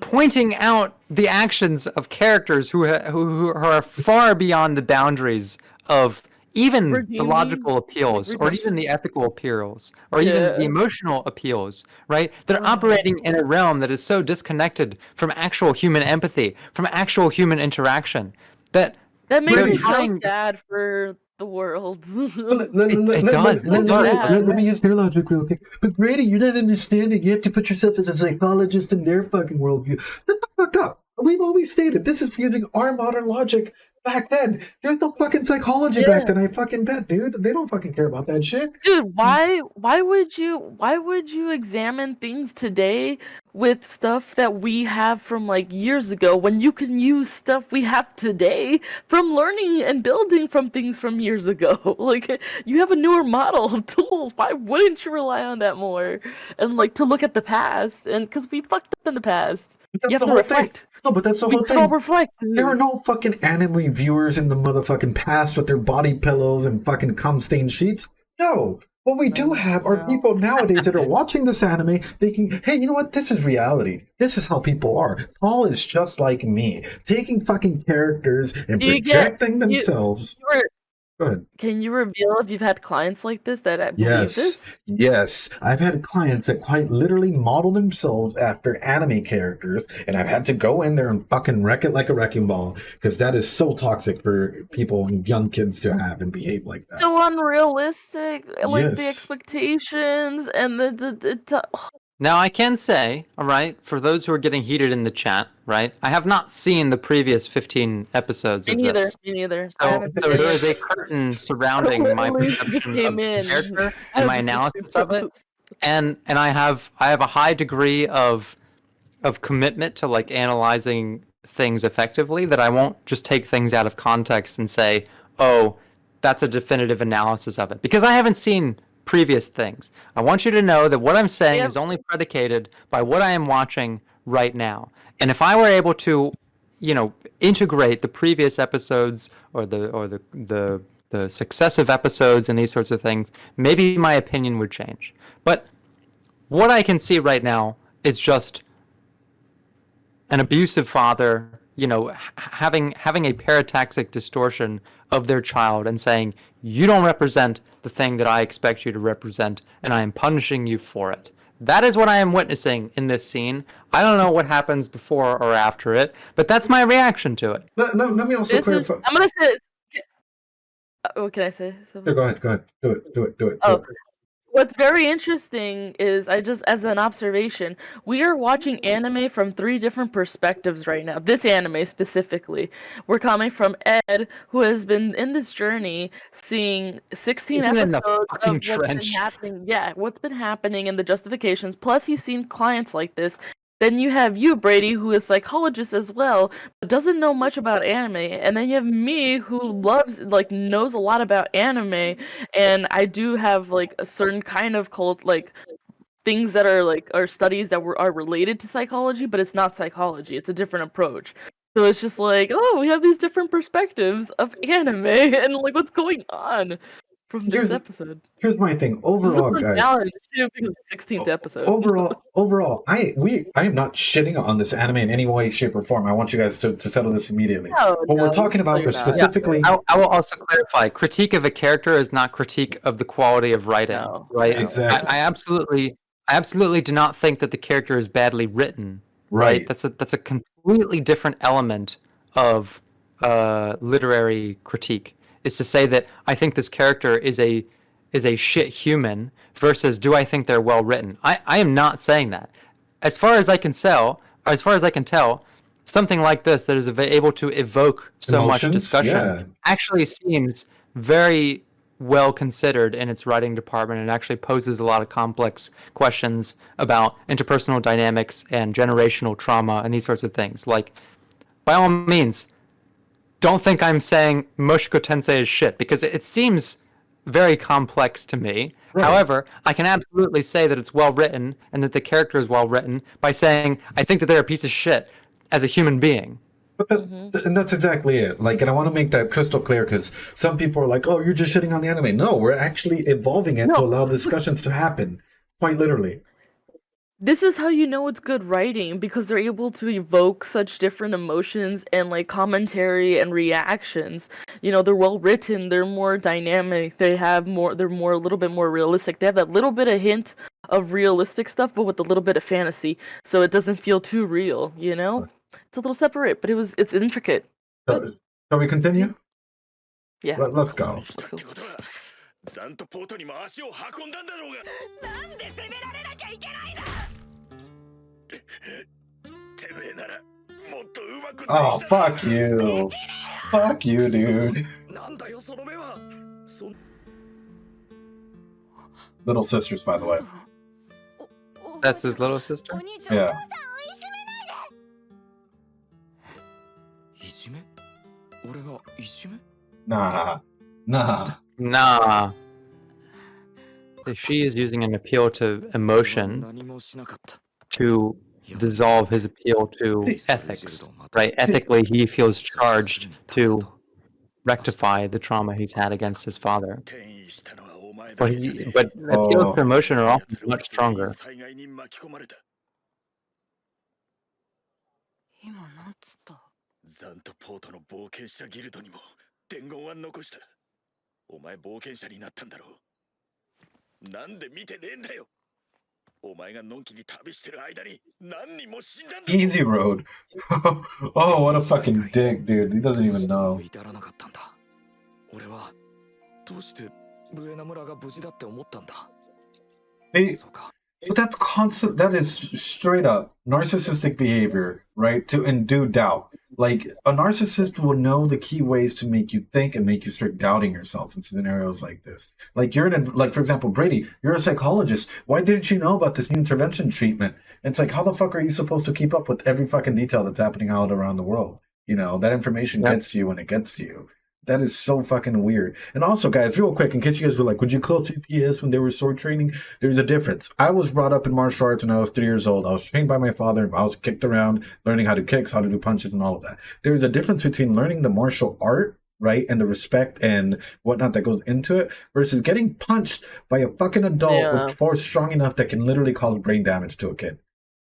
pointing out the actions of characters who are far beyond the boundaries of even the logical appeals, or even the ethical appeals, or even the emotional appeals, right? They're operating in a realm that is so disconnected from actual human empathy, from actual human interaction, that made me so sad for the world. Let me use their logic real quick. But Brady, you're not understanding. You have to put yourself as a psychologist in their fucking worldview. Shut the fuck up. We've always stated this is using our modern logic. Back then, there's no fucking psychology back then. I fucking bet, dude. They don't fucking care about that shit. Dude, why would you examine things today with stuff that we have from like years ago when you can use stuff we have today from learning and building from things from years ago? Like, you have a newer model of tools. Why wouldn't you rely on that more? And like to look at the past, and because we fucked up in the past. You have to reflect. No, but that's the whole thing. Reflect. There are no fucking anime viewers in the motherfucking past with their body pillows and fucking cum-stained sheets. No. What we do have are people nowadays that are watching this anime thinking, hey, you know what? This is reality. This is how people are. Paul is just like me. Taking fucking characters and projecting themselves. Go ahead. Can you reveal if you've had clients like this that believe this? Yes. I've had clients that quite literally model themselves after anime characters, and I've had to go in there and fucking wreck it like a wrecking ball, because that is so toxic for people and young kids to have and behave like that. So unrealistic, like the expectations and Now, I can say, all right, for those who are getting heated in the chat, right, I have not seen the previous 15 episodes of this. Me neither. So there is a curtain surrounding my perception of the character and my analysis of it. And I have a high degree of commitment to like analyzing things effectively, that I won't just take things out of context and say, oh, that's a definitive analysis of it, because I haven't seen previous things. I want you to know that what I'm saying is only predicated by what I am watching right now. And if I were able to, you know, integrate the previous episodes or the successive episodes and these sorts of things, maybe my opinion would change. But what I can see right now is just an abusive father, you know, having a parataxic distortion of their child and saying, you don't represent the thing that I expect you to represent, and I am punishing you for it. That is what I am witnessing in this scene. I don't know what happens before or after it, but that's my reaction to it. Let me also clarify. I'm going to say... Oh, can I say something? Go ahead. Do it. What's very interesting is, as an observation, we are watching anime from 3 different perspectives right now. This anime specifically. We're coming from Ed, who has been in this journey, seeing 16 episodes of what's been happening. Yeah, what's been happening and the justifications. Plus, he's seen clients like this. Then you have you, Brady, who is a psychologist as well, but doesn't know much about anime. And then you have me, who knows a lot about anime, and I do have like a certain kind of things that are studies that are related to psychology, but it's not psychology. It's a different approach. So it's just like, oh, we have these different perspectives of anime, and like, what's going on from this episode? Here's my thing. This is a Overall, fun guys. challenge too, because it's 16th episode. Overall, I am not shitting on this anime in any way, shape, or form. I want you guys to settle this immediately. No, What we're talking about is specifically. I will also clarify: critique of a character is not critique of the quality of writing, No. right? Exactly. I absolutely do not think that the character is badly written. Right? That's a completely different element of literary critique. Is to say that I think this character is a shit human versus do I think they're well written. I am not saying that. As far as I can tell, something like this that is able to evoke so much discussion actually seems very well considered in its writing department, and actually poses a lot of complex questions about interpersonal dynamics and generational trauma and these sorts of things. Like, by all means, don't think I'm saying Mushoku Tensei is shit, because it seems very complex to me. Right. However, I can absolutely say that it's well written and that the character is well written by saying I think that they're a piece of shit as a human being. But and that's exactly it. Like, and I want to make that crystal clear, because some people are like, "Oh, you're just shitting on the anime." No, we're actually evolving it to allow discussions to happen. Quite literally. This is how you know it's good writing, because they're able to evoke such different emotions and like commentary and reactions. You know, they're well written, they're more dynamic, they're a little bit more realistic. They have that little bit of hint of realistic stuff, but with a little bit of fantasy, so it doesn't feel too real, you know? It's a little separate, but it's intricate. Shall we continue? Yeah. Let's go. ザンとポートにも足を運んだんだろうが。なんで責められなきゃいけないんだ。てめえならもっとうまく。Oh, fuck you. Fuck you, dude. なんだよその目は。Little sisters, by the way. That's his little sister? Yeah. いじめ？俺がいじめ？ Nah. Nah. She is using an appeal to emotion to dissolve his appeal to ethics, right? Ethically, he feels charged to rectify the trauma he's had against his father. But appeals to emotion are often much stronger. ザンとポートの冒険者ギルドにも伝言は残した。お前冒険者になったんだろう。なんで見てねえんだよ。お前がのんきに旅してる間に何人も死んだんだ。 Easy road. Oh, what a fucking dick, dude. He doesn't even know. 至らなかったんだ。俺はどうしてブエナ村が無事だって思ったんだ。そうか。 But that's constant. That is straight up narcissistic behavior, right? To induce doubt. Like, a narcissist will know the key ways to make you think and make you start doubting yourself in scenarios like this. Like, for example, Brady, you're a psychologist. Why didn't you know about this new intervention treatment? And it's like, how the fuck are you supposed to keep up with every fucking detail that's happening out around the world? You know, that information gets to you when it gets to you. That is so fucking weird. And also, guys, real quick, in case you guys were like, would you call TPS when they were sword training? There's a difference. I was brought up in martial arts when I was 3 years old. I was trained by my father. I was kicked around, learning how to kicks, how to do punches, and all of that. There's a difference between learning the martial art, right, and the respect and whatnot that goes into it, versus getting punched by a fucking adult with force strong enough that can literally cause brain damage to a kid.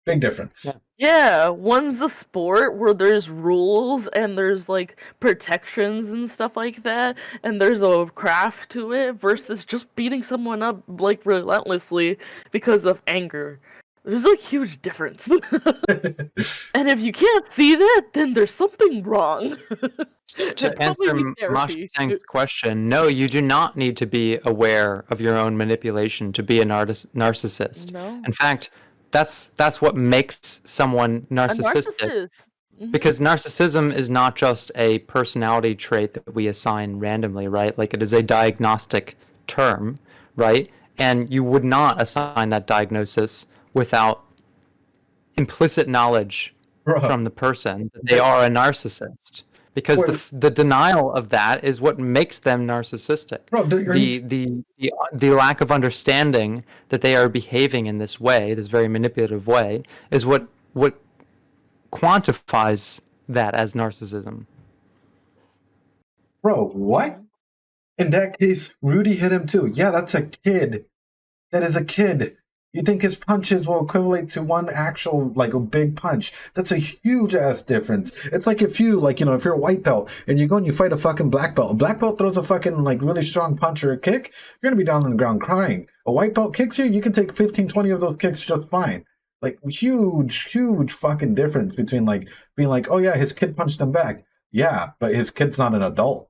Big difference. Yeah, one's a sport where there's rules and there's like protections and stuff like that, and there's a craft to it, versus just beating someone up like relentlessly because of anger. There's a huge difference. And if you can't see that, then there's something wrong. To answer Mashitang's question, no, you do not need to be aware of your own manipulation to be a narcissist. No. In fact, that's what makes someone narcissistic. Because narcissism is not just a personality trait that we assign randomly, right? Like, it is a diagnostic term, right? And you would not assign that diagnosis without implicit knowledge from the person that they are a narcissist. Because the denial of that is what makes them narcissistic. The lack of understanding that they are behaving in this way, this very manipulative way, is what quantifies that as narcissism. Bro, what? In that case, Rudy hit him too. Yeah, that's a kid. That is a kid. You think his punches will equivalent to one actual, like, a big punch? That's a huge ass difference. It's like if you, like, if you're a white belt and you go and you fight a fucking black belt. A black belt throws a fucking, like, really strong punch or a kick, you're gonna be down on the ground crying. A white belt kicks you can take 15, 20 of those kicks just fine. Like, huge fucking difference between, like, being like, oh yeah, his kid punched him back. Yeah, but his kid's not an adult.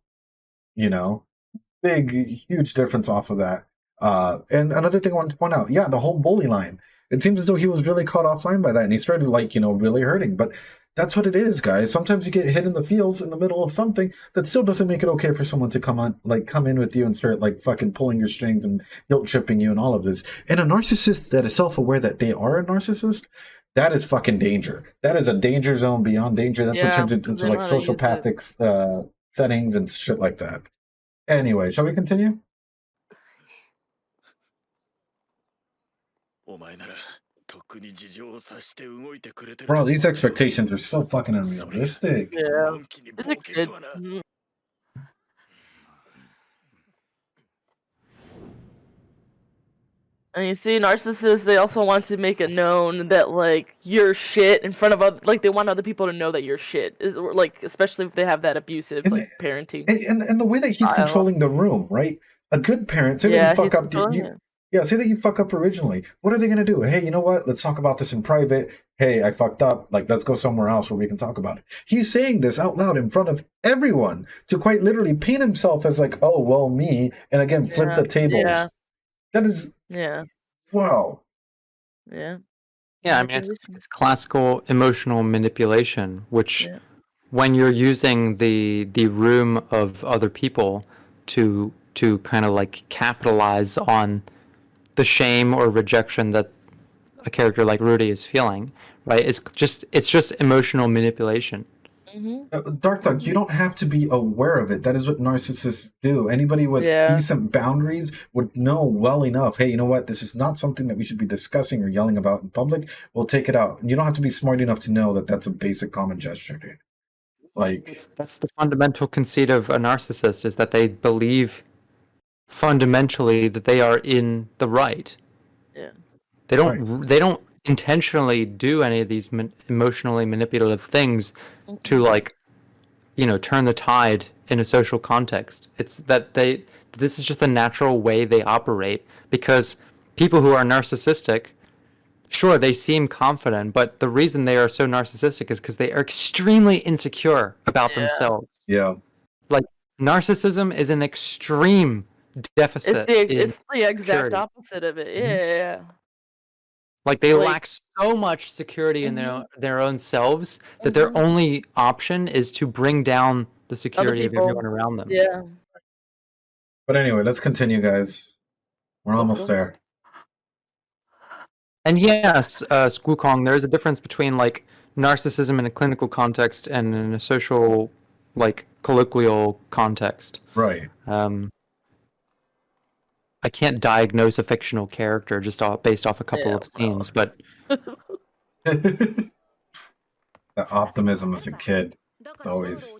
Big, huge difference off of that. And another thing I wanted to point out, the whole bully line. It seems as though he was really caught offline by that, and he started, like, really hurting. But that's what it is, guys. Sometimes you get hit in the feels in the middle of something that still doesn't make it okay for someone to come in with you and start, like, fucking pulling your strings and guilt tripping you and all of this. And a narcissist that is self-aware that they are a narcissist, that is fucking danger. That is a danger zone beyond danger. That's what turns it into, like, sociopathic settings and shit like that. Anyway, shall we continue? Bro, these expectations are so fucking unrealistic. Yeah. It's a kid. Mhm. And you see, narcissists, they also want to make it known that, like, you're shit in front of other, like, they want other people to know that you're shit. Like, especially if they have that abusive, like, parenting. And the way that he's controlling the room, right? A good parent, say that you fuck up, say that you fuck up originally. What are they going to do? Hey, you know what? Let's talk about this in private. Hey, I fucked up. Like, let's go somewhere else where we can talk about it. He's saying this out loud in front of everyone to quite literally paint himself as like, oh, well, me. And again, flip the tables. Yeah. That is... Yeah. Wow. Yeah. Yeah, I mean, it's classical emotional manipulation, which when you're using the room of other people to kind of, like, capitalize on the shame or rejection that a character like Rudy is feeling, right? It's just emotional manipulation. Mm-hmm. Dark Thug, you don't have to be aware of it. That is what narcissists do. Anybody with decent boundaries would know well enough, hey, you know what? This is not something that we should be discussing or yelling about in public. We'll take it out. And you don't have to be smart enough to know that that's a basic common gesture, dude. Like, that's the fundamental conceit of a narcissist, is that they believe fundamentally that they are in the right. Yeah. They don't intentionally do any of these emotionally manipulative things to, like, turn the tide in a social context. It's that this is just a natural way they operate, because people who are narcissistic, sure, they seem confident, but the reason they are so narcissistic is because they are extremely insecure about themselves. Yeah. Like, narcissism is an extreme deficit. It's the exact opposite of it. Yeah. Like, they lack so much security in their own selves that their only option is to bring down the security of everyone around them. Yeah. But anyway, let's continue, guys. We're almost there. And yes, Squukong, there is a difference between, like, narcissism in a clinical context and in a social, like, colloquial context. Right. I can't diagnose a fictional character just based off a couple of scenes, but... The optimism as a kid. It's always...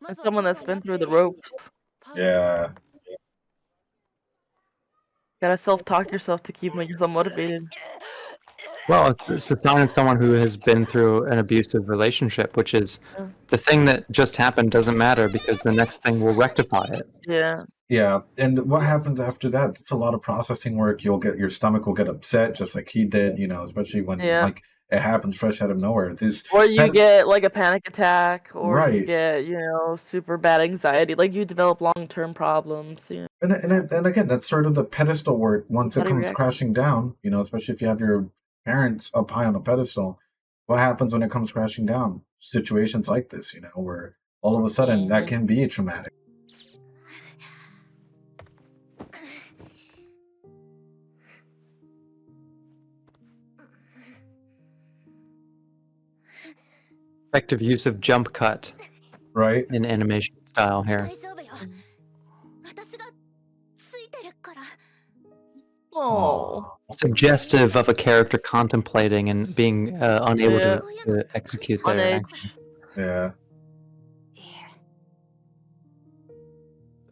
As someone that's been through the ropes. Yeah. Gotta self-talk yourself to keep yourself motivated. Well, it's a sign of someone who has been through an abusive relationship, which is the thing that just happened doesn't matter because the next thing will rectify it. Yeah. Yeah, and what happens after that? It's a lot of processing work. Your stomach will get upset, just like he did. Especially when like it happens fresh out of nowhere. Or you get like a panic attack, or you Right. get super bad anxiety. Like you develop long-term problems. And again, that's sort of the pedestal work once it Body comes reaction. crashing down. Especially if you have your parents up high on a pedestal. What happens when it comes crashing down? Situations like this, where all of a sudden that can be traumatic. Effective use of jump cut Right? in animation style here. Oh. suggestive of a character contemplating and being unable to execute On their edge. action. Yeah.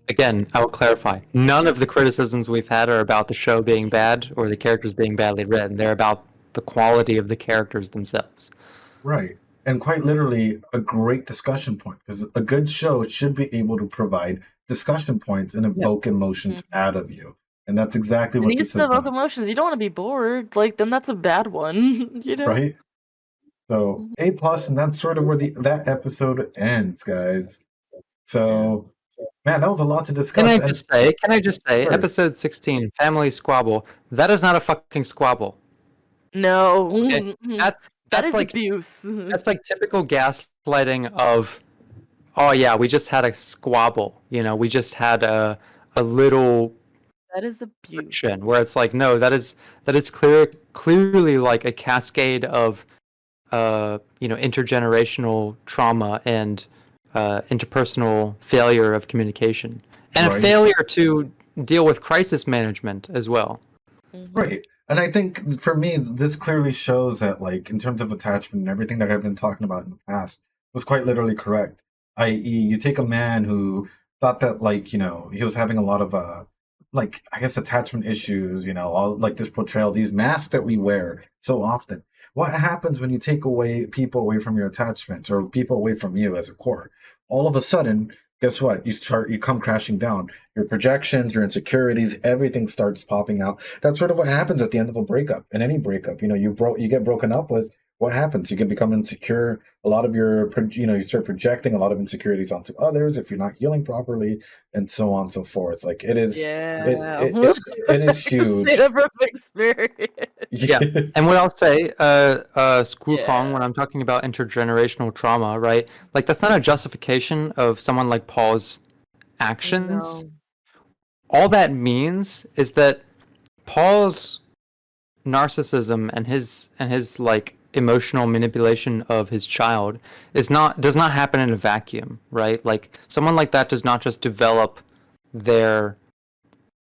Again, I will clarify. None of the criticisms we've had are about the show being bad or the characters being badly written. They're about the quality of the characters themselves. Right. And quite literally, a great discussion point, because a good show should be able to provide discussion points and evoke emotions out of you. And that's exactly It what needs this to has evoke done. emotions. You don't want to be bored. Like, then that's a bad one. You know? Right? So A plus, and that's sort of where that episode ends, guys. So man, that was a lot to discuss. Can I just say, Sure. episode 16, Family Squabble, that is not a fucking squabble. No. Okay? That is like abuse. That's like typical gaslighting of, oh yeah, we just had a squabble. You know, we just had a little That is abuse. friction, where it's like, no, that is clearly like a cascade of intergenerational trauma and interpersonal failure of communication, and a failure to deal with crisis management as well. Right. And I think for me, this clearly shows that, like, in terms of attachment and everything that I've been talking about in the past was quite literally correct. I.e., you take a man who thought that, like, he was having a lot of, like, I guess attachment issues, all like this portrayal, these masks that we wear so often. What happens when you take people away from your attachments or people away from you as a core? All of a sudden, guess what? You come crashing down. Your projections, your insecurities, everything starts popping out. That's sort of what happens at the end of a breakup. In any breakup, you get broken up with. What happens? You can become insecure. A lot of you start projecting a lot of insecurities onto others if you're not healing properly, and so on and so forth. Like it is, it is huge. Say that from experience. Yeah, and what I'll say, Kong, when I'm talking about intergenerational trauma, right? Like that's not a justification of someone like Paul's actions. No. All that means is that Paul's narcissism and his like emotional manipulation of his child does not happen in a vacuum, right? Like someone like that does not just develop their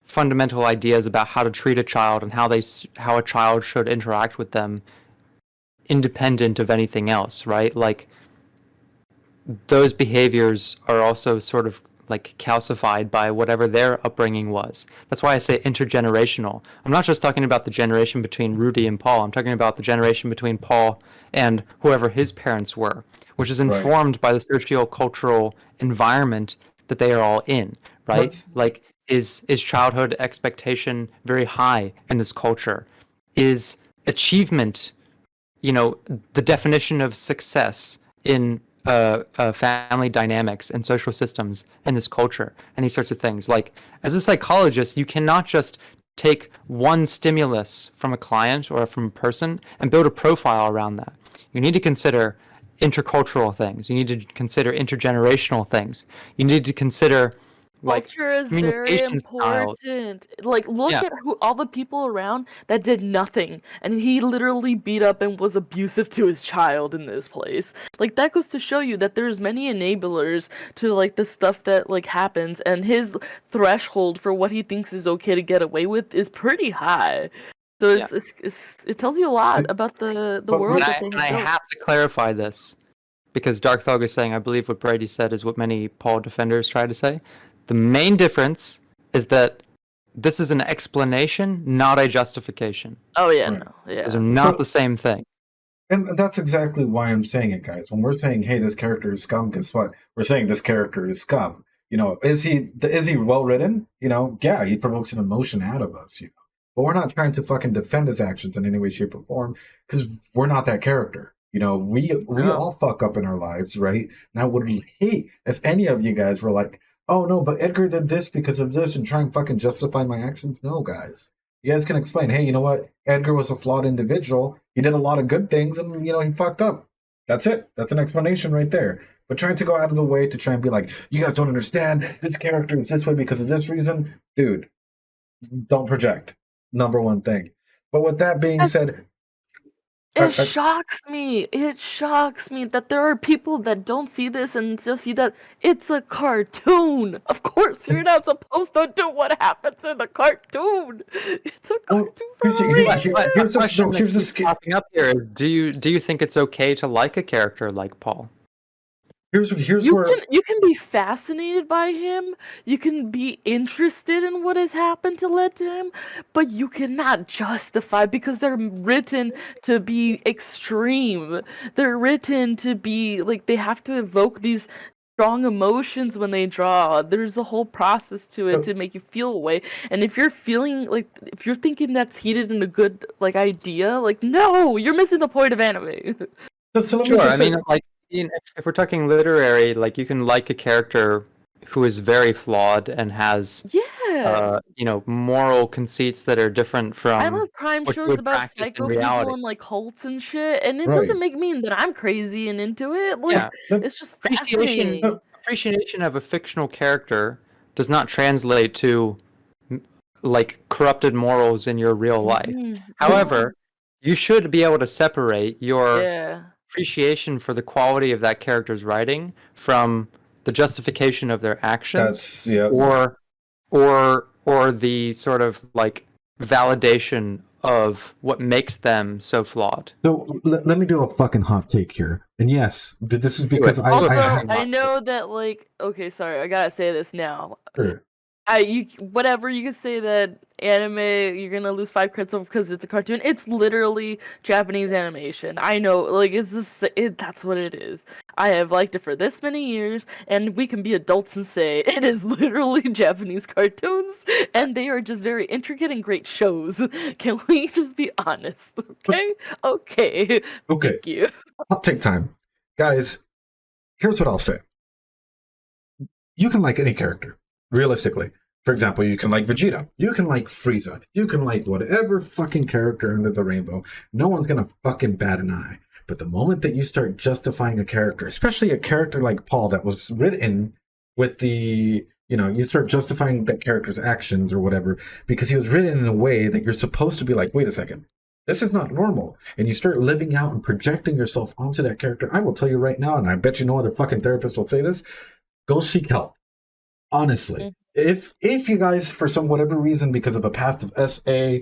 fundamental ideas about how to treat a child and how a child should interact with them independent of anything else, right? Like those behaviors are also sort of like calcified by whatever their upbringing was. That's why I say intergenerational. I'm not just talking about the generation between Rudy and Paul. I'm talking about the generation between Paul and whoever his parents were, which is informed by the socio-cultural environment that they are all in, right? Like, is childhood expectation very high in this culture? Is achievement, the definition of success in family dynamics and social systems in this culture, and these sorts of things. Like, as a psychologist, you cannot just take one stimulus from a client or from a person and build a profile around that. You need to consider intercultural things. You need to consider intergenerational things. You need to consider Culture is very important. Like, look at all the people around that did nothing, and he literally beat up and was abusive to his child in this place. Like, that goes to show you that there's many enablers to, like, the stuff that, like, happens, and his threshold for what he thinks is okay to get away with is pretty high. So it tells you a lot about the world. And I have to clarify this, because Dark Thug is saying, I believe what Brady said is what many Paul defenders try to say. The main difference is that this is an explanation, not a justification. Oh, yeah, no. Yeah. Those are not the same thing. And that's exactly why I'm saying it, guys. When we're saying, hey, this character is scum, guess what? We're saying this character is scum. Is he well written? Yeah, he provokes an emotion out of us, But we're not trying to fucking defend his actions in any way, shape, or form, because we're not that character. We all fuck up in our lives, right? And I would hate if any of you guys were like, oh no, but Edgar did this because of this and try and fucking justify my actions. No, guys. You guys can explain, hey, you know what? Edgar was a flawed individual. He did a lot of good things and, he fucked up. That's it. That's an explanation right there. But trying to go out of the way to try and be like, you guys don't understand. This character is this way because of this reason. Dude, don't project. Number one thing. But with that being said, It shocks me. It shocks me that there are people that don't see this and still see that it's a cartoon. Of course, you're not supposed to do what happens in the cartoon. It's a cartoon for a reason. Here's Here's this popping up here is, do you think it's okay to like a character like Paul? Here's where You can be fascinated by him. You can be interested in what has happened to lead to him, but you cannot justify because they're written to be extreme. They're written to be like they have to evoke these strong emotions when they draw. There's a whole process to it to make you feel a way. And if you're feeling like if you're thinking that's heated in a good like idea, like no, you're missing the point of anime. so let me Sure, just I say- mean, like, if we're talking literary, like, you can like a character who is very flawed and has, Yeah. moral conceits that are different from I love crime what you shows would about practice in psycho reality. people and like cults and shit, and it Right. doesn't make me that I'm crazy and into it. Like Yeah. it's just fascinating. Appreciation of a fictional character does not translate to, like, corrupted morals in your real life. Mhm. However, you should be able to separate your Yeah. appreciation for the quality of that character's writing from the justification of their actions, or the sort of like validation of what makes them so flawed. So let me do a fucking hot take here. And yes, but this is because Also, I I know that like okay, sorry, I gotta say this now. sure. You can say that anime you're gonna lose 5 credits over because it's a cartoon. It's literally Japanese animation. I know, like that's what it is. I have liked it for this many years, and we can be adults and say it is literally Japanese cartoons, and they are just very intricate and great shows. Can we just be honest? Okay, Okay. Thank you. Hot take time, guys. Here's what I'll say. You can like any character, realistically. For example, you can like Vegeta. You can like Frieza. You can like whatever fucking character under the rainbow. No one's gonna fucking bat an eye. But the moment that you start justifying a character, especially a character like Paul that was written with the, you start justifying that character's actions or whatever, because he was written in a way that you're supposed to be like, wait a second, this is not normal. And you start living out and projecting yourself onto that character. I will tell you right now, and I bet you no other fucking therapist will say this, go seek help. Honestly, if you guys, for some whatever reason, because of the past of SA,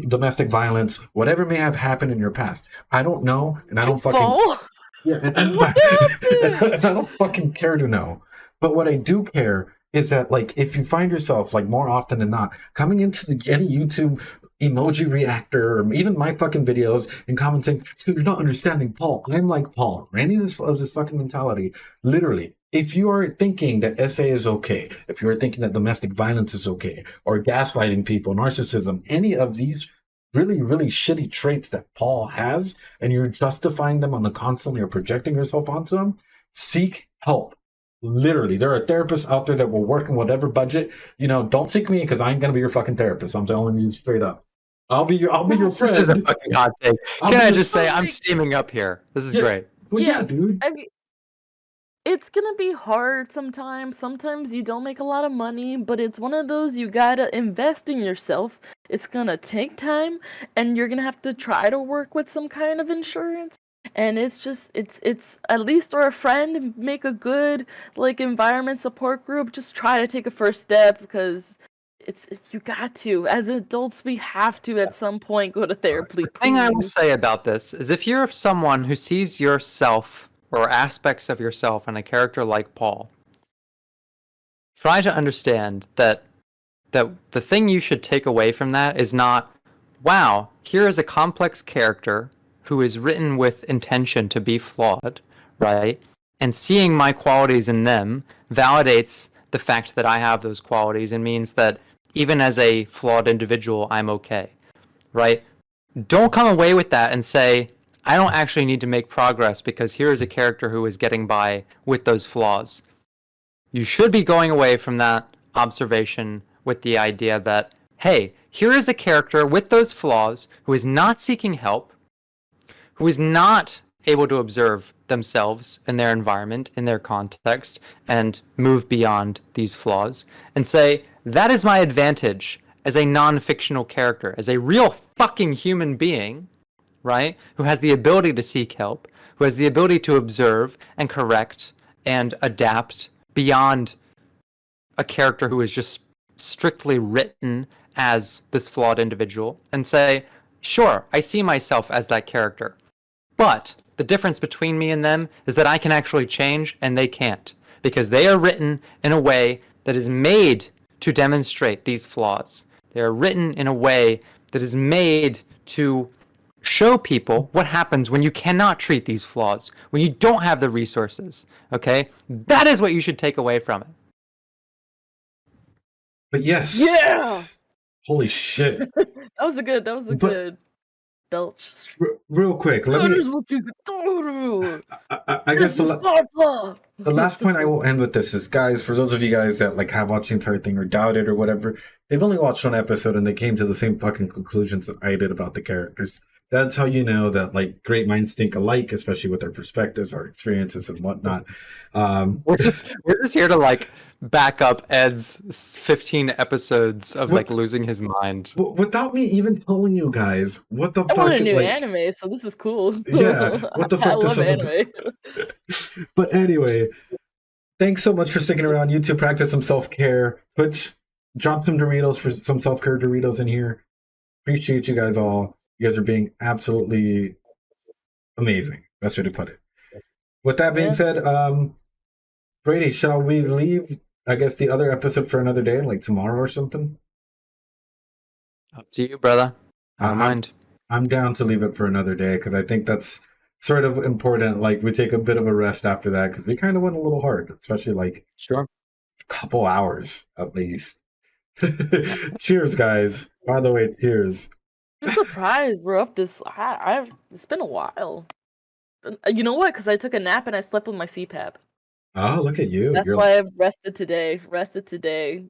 domestic violence, whatever may have happened in your past, I don't know, and I don't fucking and I don't fucking care to know. But what I do care is that, like, if you find yourself, like, more often than not, coming into any YouTube emoji reactor or even my fucking videos and commenting, so you're not understanding Paul. I'm like Paul. Randy of this fucking mentality. Literally, if you are thinking that SA is okay, if you're thinking that domestic violence is okay, or gaslighting people, narcissism, any of these really, really shitty traits that Paul has, and you're justifying them on the constantly or projecting yourself onto them, seek help. Literally, there are therapists out there that will work in whatever budget. Don't seek me because I ain't gonna be your fucking therapist. I'm telling you straight up. I'll be your friend. This is a fucking hot take. Can I just say I'm steaming up here? This is great. Well, yeah, dude. I mean, it's gonna be hard sometimes. Sometimes you don't make a lot of money, but it's one of those you gotta invest in yourself. It's gonna take time, and you're gonna have to try to work with some kind of insurance. And it's at least or a friend, make a good like environment support group. Just try to take a first step because it's you got to. As adults, we have to at some point go to therapy. The thing I will say about this is if you're someone who sees yourself or aspects of yourself in a character like Paul, try to understand that the thing you should take away from that is not, wow, here is a complex character who is written with intention to be flawed, right? And seeing my qualities in them validates the fact that I have those qualities and means that even as a flawed individual, I'm okay, right? Don't come away with that and say, I don't actually need to make progress because here is a character who is getting by with those flaws. You should be going away from that observation with the idea that, hey, here is a character with those flaws who is not seeking help, who is not able to observe themselves and their environment, in their context, and move beyond these flaws, and say, that is my advantage as a non-fictional character, as a real fucking human being, right? Who has the ability to seek help, who has the ability to observe and correct and adapt beyond a character who is just strictly written as this flawed individual, and say, sure, I see myself as that character, but the difference between me and them is that I can actually change and they can't, because they are written in a way that is made to demonstrate these flaws. They are written in a way that is made to show people what happens when you cannot treat these flaws, when you don't have the resources, okay? That is what you should take away from it. But yes. Yeah. Holy shit. That was a good belch. Real quick, let That me. is what you do. I guess This is Sparta. the last point I will end with this is, guys, for those of you guys that like have watched the entire thing or doubt it or whatever, they've only watched one episode and they came to the same fucking conclusions that I did about the characters. That's how you know that like great minds think alike, especially with their perspectives, our experiences, and whatnot. We're just here to like back up Ed's 15 episodes of like losing his mind. Without me even telling you guys what the I fuck. want a new like, anime, so this is cool. Yeah, what the I fuck this love is anime. But anyway, thanks so much for sticking around. YouTube, practice some self-care. Twitch, drop some Doritos for some self-care Doritos in here. Appreciate you guys all. You guys are being absolutely amazing. Best way to put it. With that being said, Brady, shall we leave, I guess, the other episode for another day, like tomorrow or something? Up to you, brother. I don't mind. I'm down to leave it for another day because I think that's sort of important. Like, we take a bit of a rest after that because we kind of went a little hard, especially like Sure. a couple hours at least. Cheers, guys. By the way, cheers. I'm surprised we're up this. It's been a while. You know what? Because I took a nap and I slept with my CPAP. Oh, look at you. That's why I've rested today.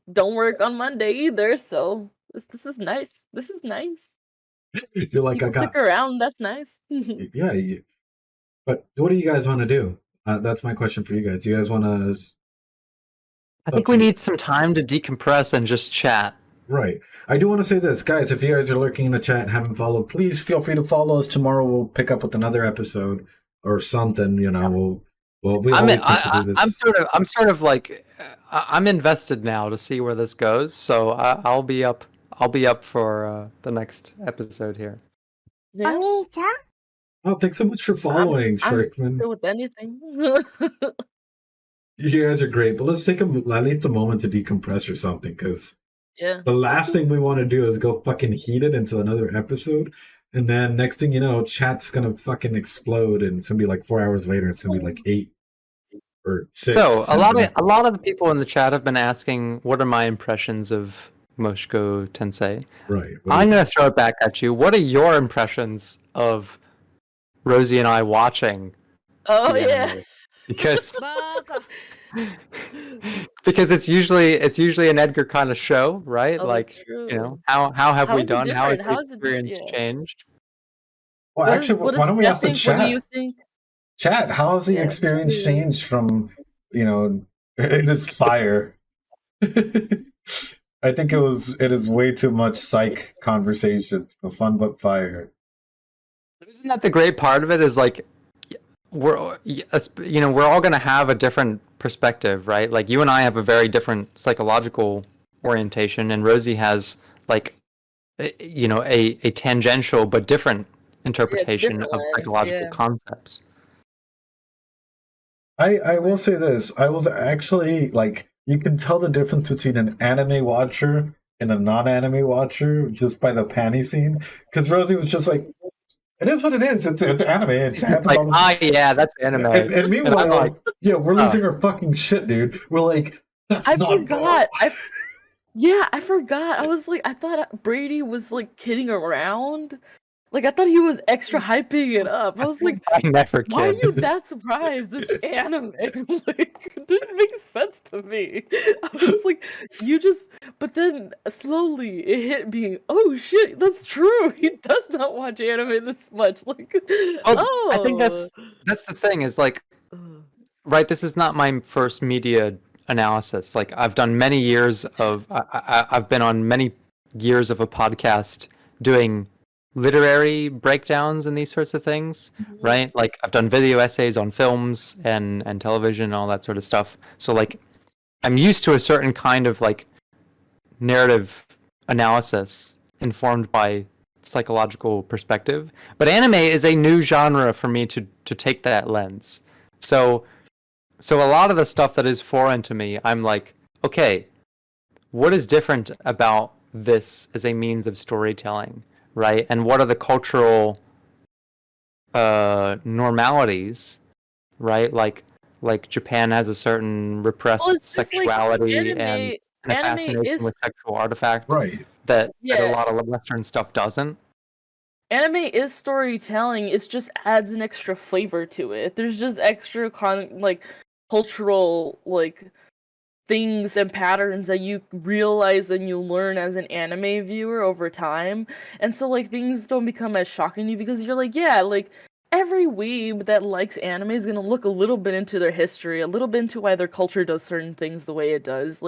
Don't work on Monday either, so this is nice. This is nice. You're like, you can stick around. That's nice. Yeah. But what do you guys want to do? That's my question for you guys. Do you guys want to? I think we need some time to decompress and just chat. Right. I do want to say this, guys. If you guys are lurking in the chat and haven't followed, please feel free to follow us. Tomorrow we'll pick up with another episode or something. You know, we always get to do this. I'm sort of like I'm invested now to see where this goes. So I'll be up for the next episode here. Yeah. Oh, thanks so much for following, Shriekman. I'm with anything. You guys are great, but let's take a moment to decompress or something, because the last thing we want to do is go fucking heat it into another episode, and then next thing you know, chat's gonna fucking explode, and it's gonna be like 4 hours later. It's gonna be like 8 or 6. So a lot of the people in the chat have been asking, what are my impressions of Mushoku Tensei? Right. I'm gonna throw it back at you. What are your impressions of Rosie and I watching? Oh yeah. Because it's usually an Edgar kind of show, right? Oh, like, true. you know, how have we done? How has different? the experience changed? Well, actually, why don't we ask the chat? What do you think? Chat, how has the experience changed from, you know, it is fire. I think it is way too much psych conversation, fun but fire. Isn't that the great part of it? Is like, we're all going to have a different perspective, right? Like, you and I have a very different psychological orientation, and Rosie has like, you know, a tangential but different interpretation of psychological concepts. I will say this. I was actually like, you can tell the difference between an anime watcher and a non-anime watcher just by the panty scene. Because Rosie was just like, it is what it is. It's anime. It's like, yeah, that's anime. And meanwhile, like, yeah, we're losing our fucking shit, dude. We're like, that's I not forgot. I forgot. I was like, I thought Brady was like kidding around. Like, I thought he was extra hyping it up. I was like, I never kid. Why are you that surprised? It's anime. Like, it didn't make sense to me. I was like, but then slowly it hit me. Oh shit, that's true. He does not watch anime this much. Like, I think that's the thing is like, right, this is not my first media analysis. Like, I've done many years of, I've been on many years of a podcast doing literary breakdowns and these sorts of things, right? Like I've done video essays on films and television and all that sort of stuff. So like I'm used to a certain kind of like narrative analysis informed by psychological perspective. But anime is a new genre for me to take that lens. So a lot of the stuff that is foreign to me, I'm like, okay, what is different about this as a means of storytelling, right? And what are the cultural normalities, right? Like Japan has a certain repressed it's just like sexuality anime. and a Anime fascination is with sexual artifact Right. that a Yeah. lot of Western stuff doesn't. Anime is storytelling. It just adds an extra flavor to it. There's just extra cultural things and patterns that you realize and you learn as an anime viewer over time. And so things don't become as shocking to you because you're like, yeah, every weeb that likes anime is gonna look a little bit into their history, a little bit into why their culture does certain things the way it does.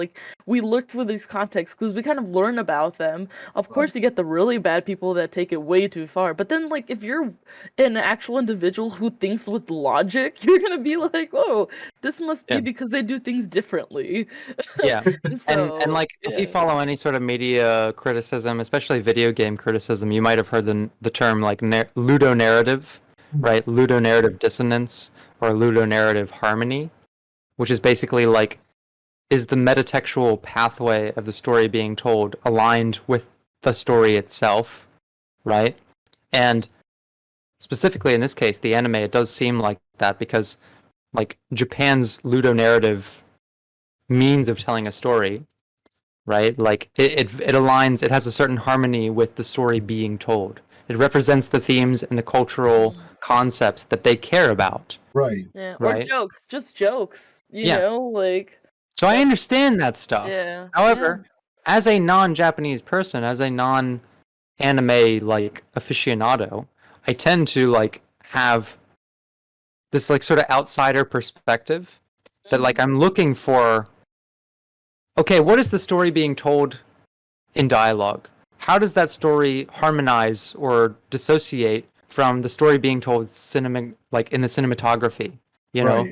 We looked for these contexts because we kind of learn about them. Of course, you get the really bad people that take it way too far. But then, if you're an actual individual who thinks with logic, you're gonna be like, "Whoa, this must be because they do things differently." Yeah, So, and if you follow any sort of media criticism, especially video game criticism, you might have heard the term ludonarrative, right? Ludonarrative dissonance or ludonarrative harmony, which is basically is the metatextual pathway of the story being told aligned with the story itself, right? And specifically in this case, the anime, it does seem like that because Japan's ludonarrative means of telling a story, right? It aligns, it has a certain harmony with the story being told. It represents the themes and the cultural concepts that they care about. Right. Yeah, right? or jokes, just jokes, you Yeah. know, So I understand that stuff. Yeah. However, as a non-Japanese person, as a non-anime aficionado, I tend to have this sort of outsider perspective that I'm looking for, okay, what is the story being told in dialogue? How does that story harmonize or dissociate from the story being told in the cinematography? You know,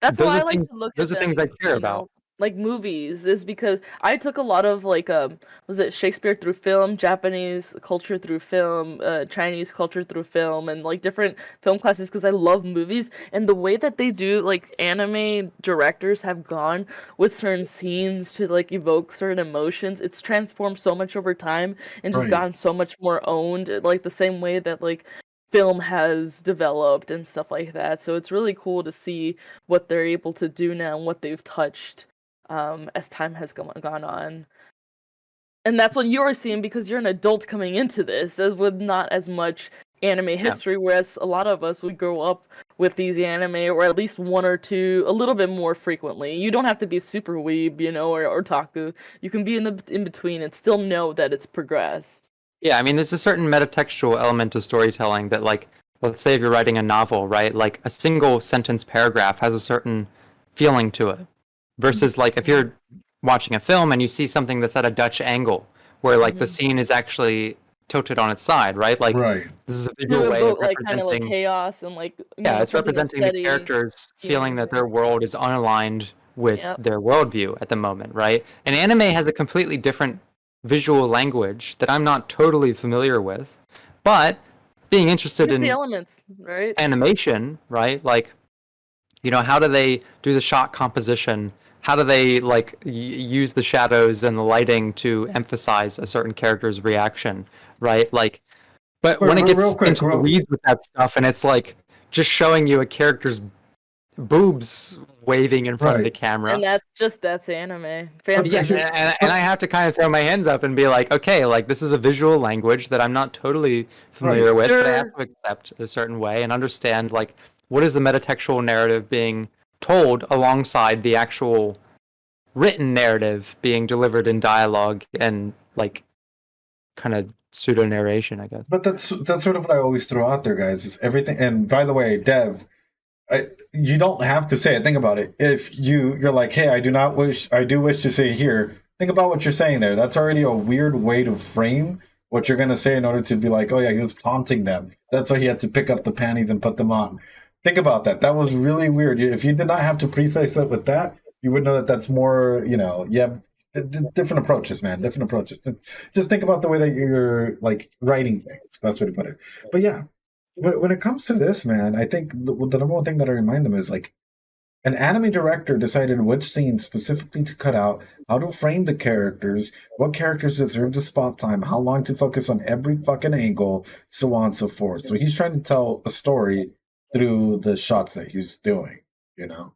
That's those why I are like things, to look those at are them, things I care about. Movies, is because I took a lot of was it Shakespeare through film, Japanese culture through film, Chinese culture through film, and different film classes because I love movies. And the way that they do anime directors have gone with certain scenes to evoke certain emotions, it's transformed so much over time and just gotten so much more owned, the same way that film has developed and stuff like that. So it's really cool to see what they're able to do now and what they've touched as time has gone on. And that's what you're seeing because you're an adult coming into this, as with not as much anime history, whereas a lot of us, we grow up with these anime, or at least one or two, a little bit more frequently. You don't have to be super weeb, or otaku. You can be in between and still know that it's progressed. Yeah, I mean, there's a certain metatextual element to storytelling that, let's say if you're writing a novel, right? A single sentence paragraph has a certain feeling to it. Versus, if you're watching a film and you see something that's at a Dutch angle, where, the scene is actually tilted on its side, right? This is a visual way of representing chaos and it's representing the characters feeling that their world is unaligned with their worldview at the moment, right? And anime has a completely different visual language that I'm not totally familiar with, but being interested in the elements, right? Animation, right? How do they do the shot composition? How do they use the shadows and the lighting to emphasize a certain character's reaction, right? But when it gets into the weeds with that stuff, and it's just showing you a character's boobs waving in front of the camera, and that's anime. Yeah, and I have to kind of throw my hands up and be like, okay, this is a visual language that I'm not totally familiar with, but I have to accept a certain way and understand what is the metatextual narrative being told alongside the actual written narrative being delivered in dialogue and kind of pseudo narration, I guess. But that's sort of what I always throw out there, guys. Is everything. And by the way, Dev, you don't have to say it. Think about it. If you're like, hey, I do wish to say here. Think about what you're saying there. That's already a weird way to frame what you're gonna say in order to be like, oh yeah, he was taunting them. That's why he had to pick up the panties and put them on. Think about that. That was really weird. If you did not have to preface it with that, you would know that that's more, you have different approaches, man. Different approaches. Just think about the way that you're like writing things. Best way to put it. But yeah, when it comes to this, man, I think the number one thing that I remind them is like an anime director decided which scenes specifically to cut out, how to frame the characters, what characters deserve the spot time, how long to focus on every fucking angle, so on and so forth. So he's trying to tell a story through the shots that he's doing, you know?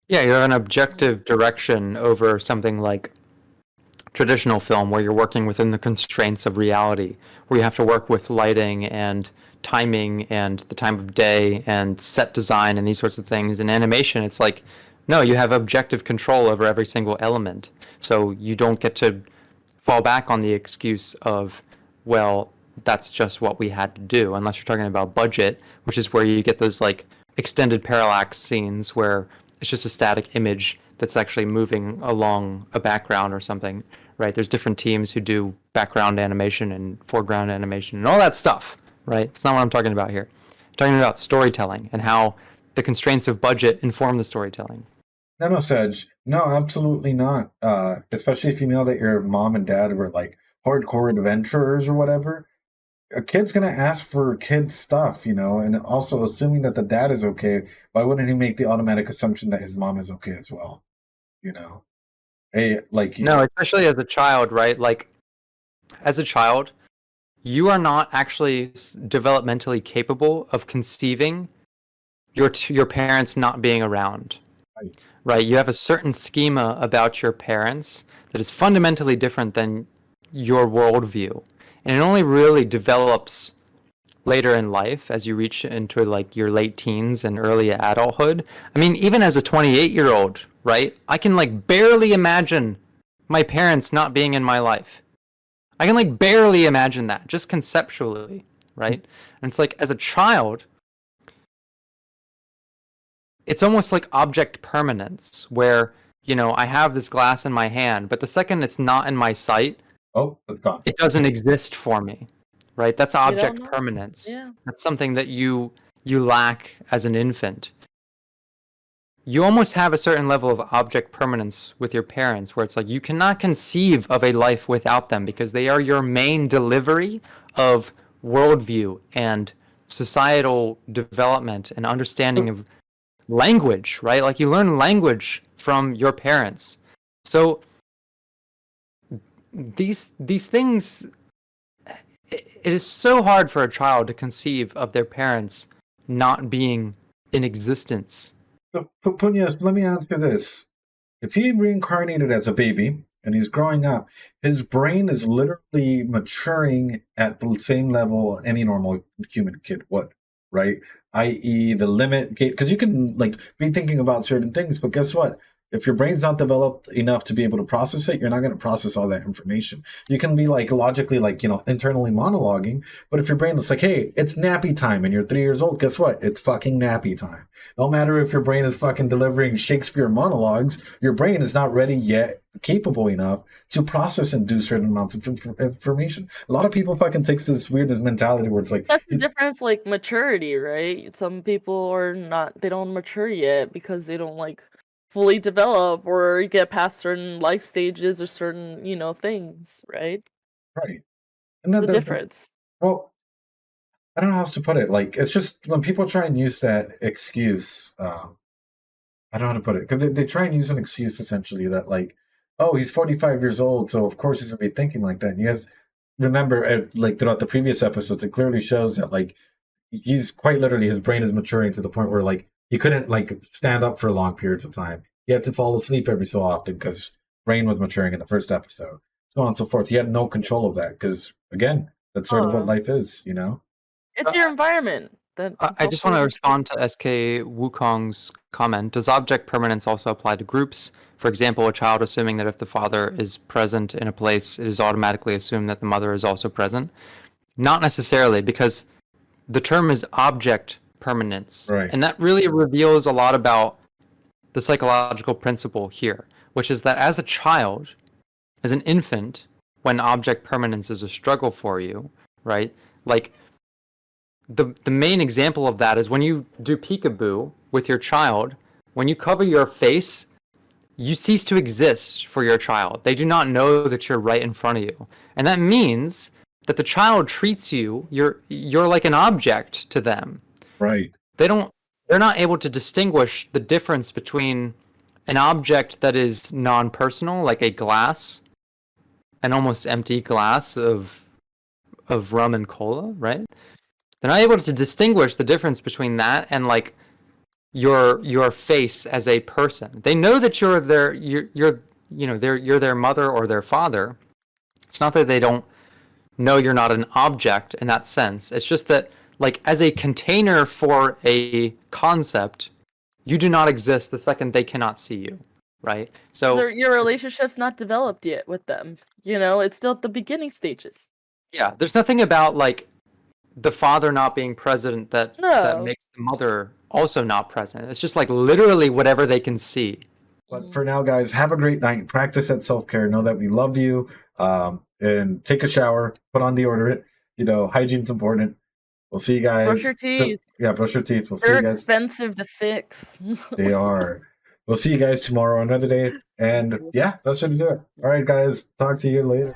Yeah, you have an objective direction over something like traditional film where you're working within the constraints of reality, where you have to work with lighting and timing and the time of day and set design and these sorts of things. In animation, it's like, no, you have objective control over every single element. So you don't get to fall back on the excuse of, well, that's just what we had to do, unless you're talking about budget, which is where you get those like extended parallax scenes where it's just a static image that's actually moving along a background or something, right? There's different teams who do background animation and foreground animation and all that stuff, right? It's not what I'm talking about here. I'm talking about storytelling and how the constraints of budget inform the storytelling. No, Sedge. No, absolutely not. Especially if you know that your mom and dad were like hardcore adventurers or whatever. A kid's gonna ask for kid stuff, and also assuming that the dad is okay, why wouldn't he make the automatic assumption that his mom is okay as well? Hey, like No, especially as a child, right? Like, as a child, you are not actually developmentally capable of conceiving your parents not being around, right? You have a certain schema about your parents that is fundamentally different than your worldview. And it only really develops later in life as you reach into like your late teens and early adulthood. I mean, even as a 28-year-old, right? I can like barely imagine my parents not being in my life. I can like barely imagine that, just conceptually, right? And it's like as a child, it's almost like object permanence where, I have this glass in my hand, but the second it's not in my sight, it's gone. It doesn't exist for me, right? That's object permanence. Yeah. That's something that you lack as an infant. You almost have a certain level of object permanence with your parents where it's like you cannot conceive of a life without them because they are your main delivery of worldview and societal development and understanding of language, right? Like you learn language from your parents. So these things, it is so hard for a child to conceive of their parents not being in existence. So, Punya, let me ask you this. If he reincarnated as a baby and he's growing up, his brain is literally maturing at the same level any normal human kid would, right? I.e. the limit gate, because you can like be thinking about certain things, but guess what? If your brain's not developed enough to be able to process it, you're not going to process all that information. You can be like logically, like, internally monologuing, but if your brain is like, hey, it's nappy time and you're 3 years old, guess what? It's fucking nappy time. No matter if your brain is fucking delivering Shakespeare monologues, your brain is not ready yet, capable enough to process and do certain amounts of information. A lot of people fucking takes this weird mentality where it's like... That's the difference, like maturity, right? Some people are not, they don't mature yet because they don't like fully develop or get past certain life stages or certain, things, right? Right. And then the difference. Well, I don't know how else to put it. Like, it's just when people try and use that excuse, I don't know how to put it, because they try and use an excuse essentially that like, oh, he's 45 years old, so of course he's gonna be thinking like that. And you guys remember, like throughout the previous episodes, it clearly shows that like he's quite literally, his brain is maturing to the point where like he couldn't like stand up for long periods of time. He had to fall asleep every so often because brain was maturing in the first episode, so on and so forth. He had no control of that because again, that's sort of what life is, It's your environment. I just want to respond to SK Wukong's comment. Does object permanence also apply to groups? For example, a child assuming that if the father is present in a place, it is automatically assumed that the mother is also present. Not necessarily, because the term is object permanence. Right. And that really reveals a lot about the psychological principle here, which is that as a child, as an infant, when object permanence is a struggle for you, right? Like the main example of that is when you do peekaboo with your child, when you cover your face, you cease to exist for your child. They do not know that you're right in front of you. And that means that the child treats you, you're like an object to them. Right. They're not able to distinguish the difference between an object that is non-personal, like a glass, an almost empty glass of rum and cola, right? They're not able to distinguish the difference between that and like your face as a person. They know that you're their mother or their father. It's not that they don't know you're not an object in that sense. It's just that like as a container for a concept, you do not exist the second they cannot see you, right? So your relationship's not developed yet with them. You know, it's still at the beginning stages. yeah, there's nothing about like the father not being present that makes the mother also not present. It's just like literally whatever they can see. But for now, guys, have a great night. Practice that self-care. Know that we love you. And take a shower. Put on deodorant. You know, hygiene's important. We'll see you guys. Brush your teeth. Brush your teeth. We'll see They're you guys. expensive to fix. They are. We'll see you guys tomorrow, another day. And yeah, that's what we do. All right, guys. Talk to you later.